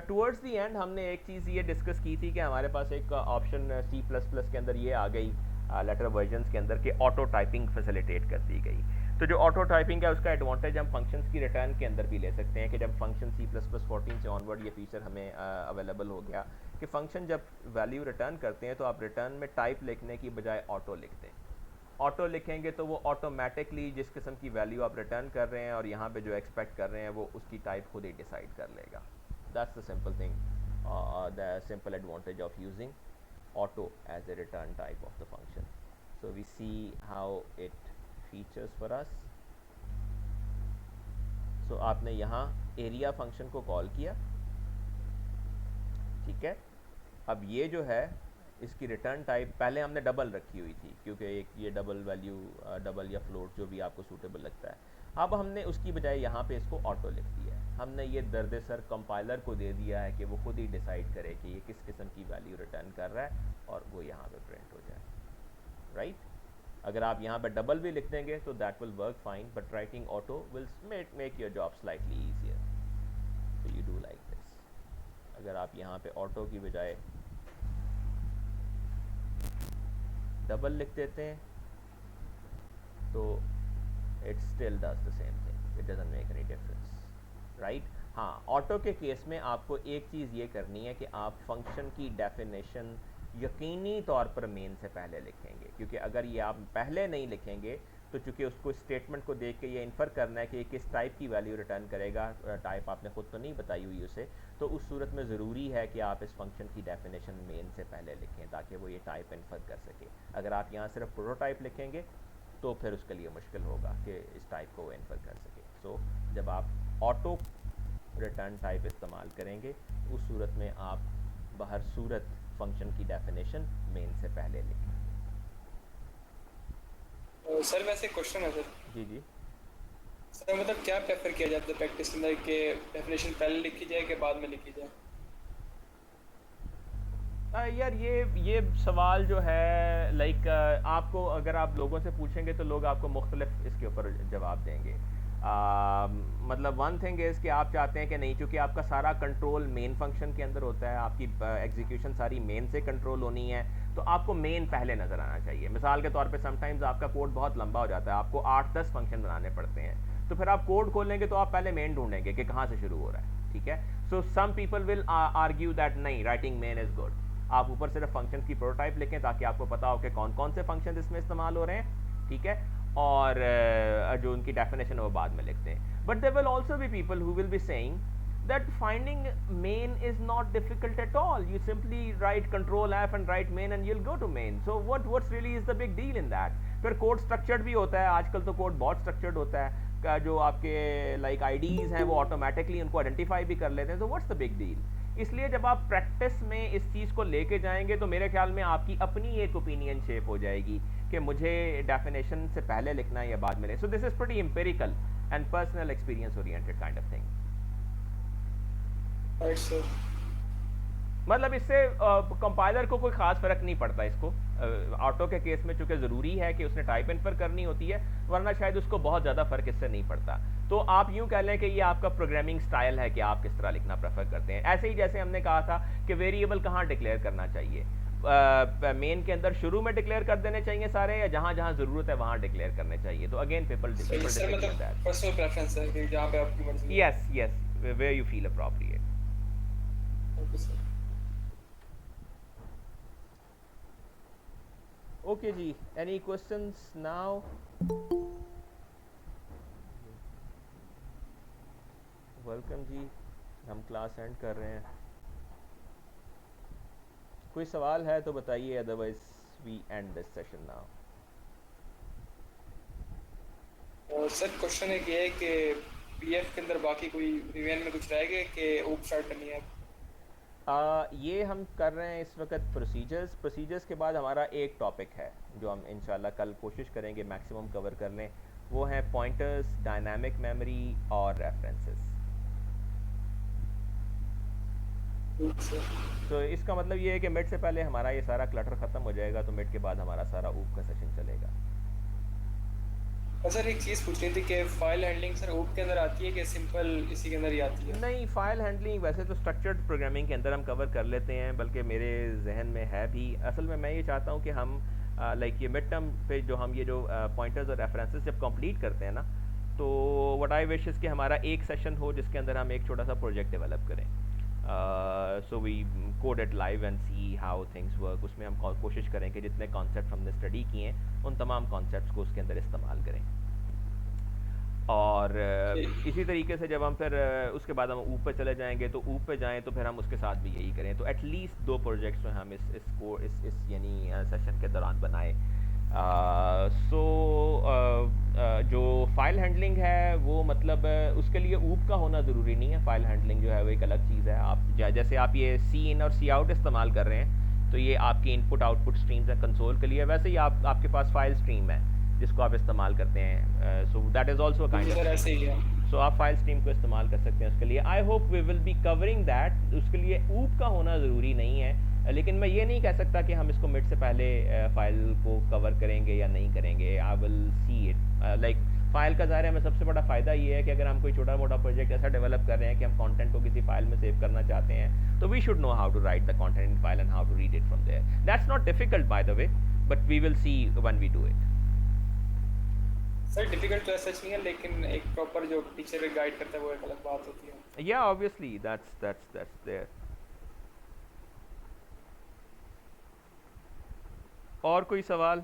टुवर्ड्स द एंड हमने एक चीज़ ये डिस्कस की थी कि हमारे पास एक ऑप्शन C++ के अंदर ये आ गई लेटर वर्जन्स के अंदर, कि ऑटो टाइपिंग फैसिलिटेट कर दी गई। तो जो ऑटो टाइपिंग है उसका एडवांटेज हम फंक्शंस की रिटर्न के अंदर भी ले सकते हैं, कि जब फंक्शन C++14 से ऑनवर्ड ये फीचर हमें अवेलेबल हो गया कि फंक्शन जब वैल्यू रिटर्न करते हैं तो आप रिटर्न में टाइप लिखने की बजाय ऑटो लिखते हैं। ऑटो लिखेंगे तो वो ऑटोमेटिकली जिस किस्म की वैल्यू आप रिटर्न कर रहे हैं और यहाँ पे जो एक्सपेक्ट कर रहे हैं वो उसकी टाइप खुद ही डिसाइड कर लेगा। That's the simple thing, the simple advantage of using auto as a return type of the function. So we see how it features for us. So आपने यहाँ एरिया फंक्शन को कॉल किया, ठीक है। अब ये जो है इसकी रिटर्न टाइप पहले हमने डबल रखी हुई थी, क्योंकि एक ये डबल वैल्यू, डबल या फ्लोट जो भी आपको सूटेबल लगता है। अब हमने उसकी बजाय यहाँ पे इसको ऑटो लिख दिया है। हमने ये दर्द सर कंपाइलर को दे दिया है कि वो खुद ही डिसाइड करे कि ये किस किस्म की वैल्यू रिटर्न कर रहा है और वो यहाँ पे प्रिंट हो जाए। राइट? अगर आप यहाँ पे डबल भी लिख देंगे तो that will work fine, but writing auto will make your job slightly easier. So you do like this. अगर आप यहाँ पे ऑटो की बजाय डबल लिख देते हैं तो it still does the same thing, it doesn't make any difference. Right? हाँ, ऑटो के केस में आपको एक चीज़ ये करनी है कि आप फंक्शन की डेफिनेशन यकीनी तौर पर मेन से पहले लिखेंगे, क्योंकि अगर ये आप पहले नहीं लिखेंगे तो चूंकि उसको स्टेटमेंट को देख के ये इन्फर करना है कि ये किस टाइप की वैल्यू रिटर्न करेगा, टाइप आपने खुद तो नहीं बताई हुई उसे, तो उस सूरत में ज़रूरी है कि आप इस फंक्शन की डेफिनेशन मेन से पहले लिखें ताकि वो ये टाइप इन्फर कर सके। अगर आप यहाँ सिर्फ प्रोटोटाइप लिखेंगे तो फिर उसके लिए मुश्किल होगा कि इस टाइप को वो इन्फर कर सके। सो जब आप ऑटो रिटर्न टाइप इस्तेमाल करेंगे उस सूरत में आप बाहर सूरत फंक्शन की डेफिनेशन मेन से पहले लिखें। सर वैसे क्वेश्चन है सर। जी जी सर मतलब क्या प्रेफर किया जाता है प्रैक्टिस के अंदर कि डेफिनेशन पहले लिखी जाए कि बाद में लिखी जाए? यार ये सवाल जो है लाइक आपको अगर आप लोगों से पूछेंगे तो लोग आपको मुख्तलिफ इसके ऊपर जवाब देंगे। मतलब वन थिंग इज़ कि आप चाहते हैं कि नहीं, चूँकि आपका सारा कंट्रोल मेन फंक्शन के अंदर होता है, आपकी एग्जीक्यूशन सारी मेन से कंट्रोल होनी है, तो आपको मेन पहले नज़र आना चाहिए। मिसाल के तौर पे समटाइम्स आपका कोड बहुत लंबा हो जाता है, आपको 8-10 फंक्शन बनाने पड़ते हैं, तो फिर आप कोड खोलेंगे तो आप पहले मेन ढूंढेंगे कि कहाँ से शुरू हो रहा है, ठीक है। So some people will argue that नहीं, राइटिंग मेन इज़ गुड। आप ऊपर सिर्फ फंक्शन की प्रोटोटाइप लिखें ताकि आपको पता हो कि कौन कौन से फंक्शन इसमें इस्तेमाल हो रहे हैं, ठीक है, और जो उनकी डेफिनेशन है वो बाद में लिखते हैं। But there will also be people who will be saying that finding main is not difficult at all. You simply write control F and write main and you'll go to main. So what's really is the big deal in that? फिर code structured भी होता है, आजकल तो code बहुत structured होता है, जो आपके लाइक आईडीज हैं वो ऑटोमेटिकली उनको आइडेंटिफाई भी कर लेते हैं, तो व्हाट्स द बिग डील। इसलिए जब आप प्रैक्टिस में इस चीज़ को लेके जाएंगे तो मेरे ख्याल में आपकी अपनी एक ओपिनियन शेप हो जाएगी कि मुझे डेफिनेशन से पहले लिखना है या बाद में। सो this is pretty empirical and personal experience oriented kind of thing. मतलब इससे कंपाइलर को कोई ख़ास फ़र्क नहीं पड़ता इसको। ऑटो के केस में चूँकि ज़रूरी है कि उसने टाइप इन्फर करनी होती है, वरना शायद उसको बहुत ज़्यादा फ़र्क इससे नहीं पड़ता। तो आप यूँ कह लें कि ये आपका प्रोग्रामिंग स्टाइल है कि आप किस तरह लिखना प्रेफर करते हैं। ऐसे ही जैसे हमने कहा था कि वेरिएबल कहाँ डिक्लेयर करना चाहिए, मेन के अंदर शुरू में डिक्लेयर कर देने चाहिए सारे, या जहाँ जहाँ ज़रूरत है वहाँ डिक्लेयर करने चाहिए। तो अगेन पीपल पर्सनल प्रेफरेंस है कि जहाँ पे आपकी मर्जी। Yes yes, where you feel appropriate. Okay जी, एनी क्वेश्चंस नाउ? वेलकम जी, हम क्लास एंड कर रहे हैं। कोई सवाल है तो बताइए, otherwise we end this session now. Sir question एक ये है कि पीएफ के अंदर बाकी कोई रिवीजन में कुछ रह गया कि ऊप स्टार्ट करनी है? ये हम कर रहे हैं इस वक्त प्रोसीजर्स के बाद हमारा एक टॉपिक है जो हम इंशाल्लाह कल कोशिश करेंगे मैक्सिमम कवर कर लें, वो है पॉइंटर्स, डायनामिक मेमोरी और रेफरेंसेस। तो इसका मतलब ये है कि मिड से पहले हमारा ये सारा क्लटर ख़त्म हो जाएगा, तो मिड के बाद हमारा सारा ऊप का सेशन चलेगा। सर एक चीज़ पूछनी थी कि फाइल हैंडलिंग सर ऊप के अंदर आती है कि सिंपल इसी के अंदर ही आती है? नहीं, फाइल हैंडलिंग वैसे तो स्ट्रक्चर्ड प्रोग्रामिंग के अंदर हम कवर कर लेते हैं, बल्कि मेरे जहन में है भी। असल में मैं ये चाहता हूँ कि हम लाइक ये मिड टर्म पे जो हम ये जो पॉइंटर्स और रेफरेंसेस जब कंप्लीट करते हैं ना, तो व्हाट आई विश इज़ कि हमारा एक सेशन हो जिसके अंदर हम एक छोटा सा प्रोजेक्ट डेवलप करें। So we code it live and see how things work. उसमें हम कोशिश करें कि जितने कॉन्सेप्ट हमने स्टडी किए हैं उन तमाम कॉन्सेप्ट्स को उसके अंदर इस्तेमाल करें। और इसी तरीके से जब हम फिर उसके बाद हम ऊपर चले जाएंगे तो ऊपर जाएं तो फिर हम उसके साथ भी यही करें। तो एटलीस्ट 2 प्रोजेक्ट्स में हम इस यानी सेशन के दौरान बनाए। जो फाइल हैंडलिंग है वो मतलब उसके लिए ऊप का होना ज़रूरी नहीं है। फाइल हैंडलिंग जो है वो एक अलग चीज़ है। आप जैसे आप ये सी इन और सी आउट इस्तेमाल कर रहे हैं तो ये आपकी इनपुट आउटपुट स्ट्रीम्स हैं कंसोल के लिए, वैसे ही आपके पास फाइल स्ट्रीम है जिसको आप इस्तेमाल करते हैं। So that is also kind of, so आप फाइल स्ट्रीम को इस्तेमाल कर सकते हैं उसके लिए। I hope we will be covering that. उसके लिए ऊप का होना ज़रूरी नहीं है, लेकिन मैं ये नहीं कह सकता कि हम इसको मिड से पहले फाइल को कवर करेंगे या नहीं करेंगे। I will see it. Like file का ज़ाहिर है में सबसे बड़ा फ़ायदा ये है कि अगर हम कोई छोटा मोटा प्रोजेक्ट ऐसा डेवलप कर रहे हैं कि हम कंटेंट को किसी फाइल में सेव करना चाहते हैं, तो we should know how to write the content in file and how to read it from there. That's not difficult by the way, but we will see when we do it. Sir difficult तो ऐसा नहीं है, लेकिन एक proper जो teacher guide करता है वो एक अलग बात होती है। या ऑब्वियसली दैट्स देयर। और कोई सवाल?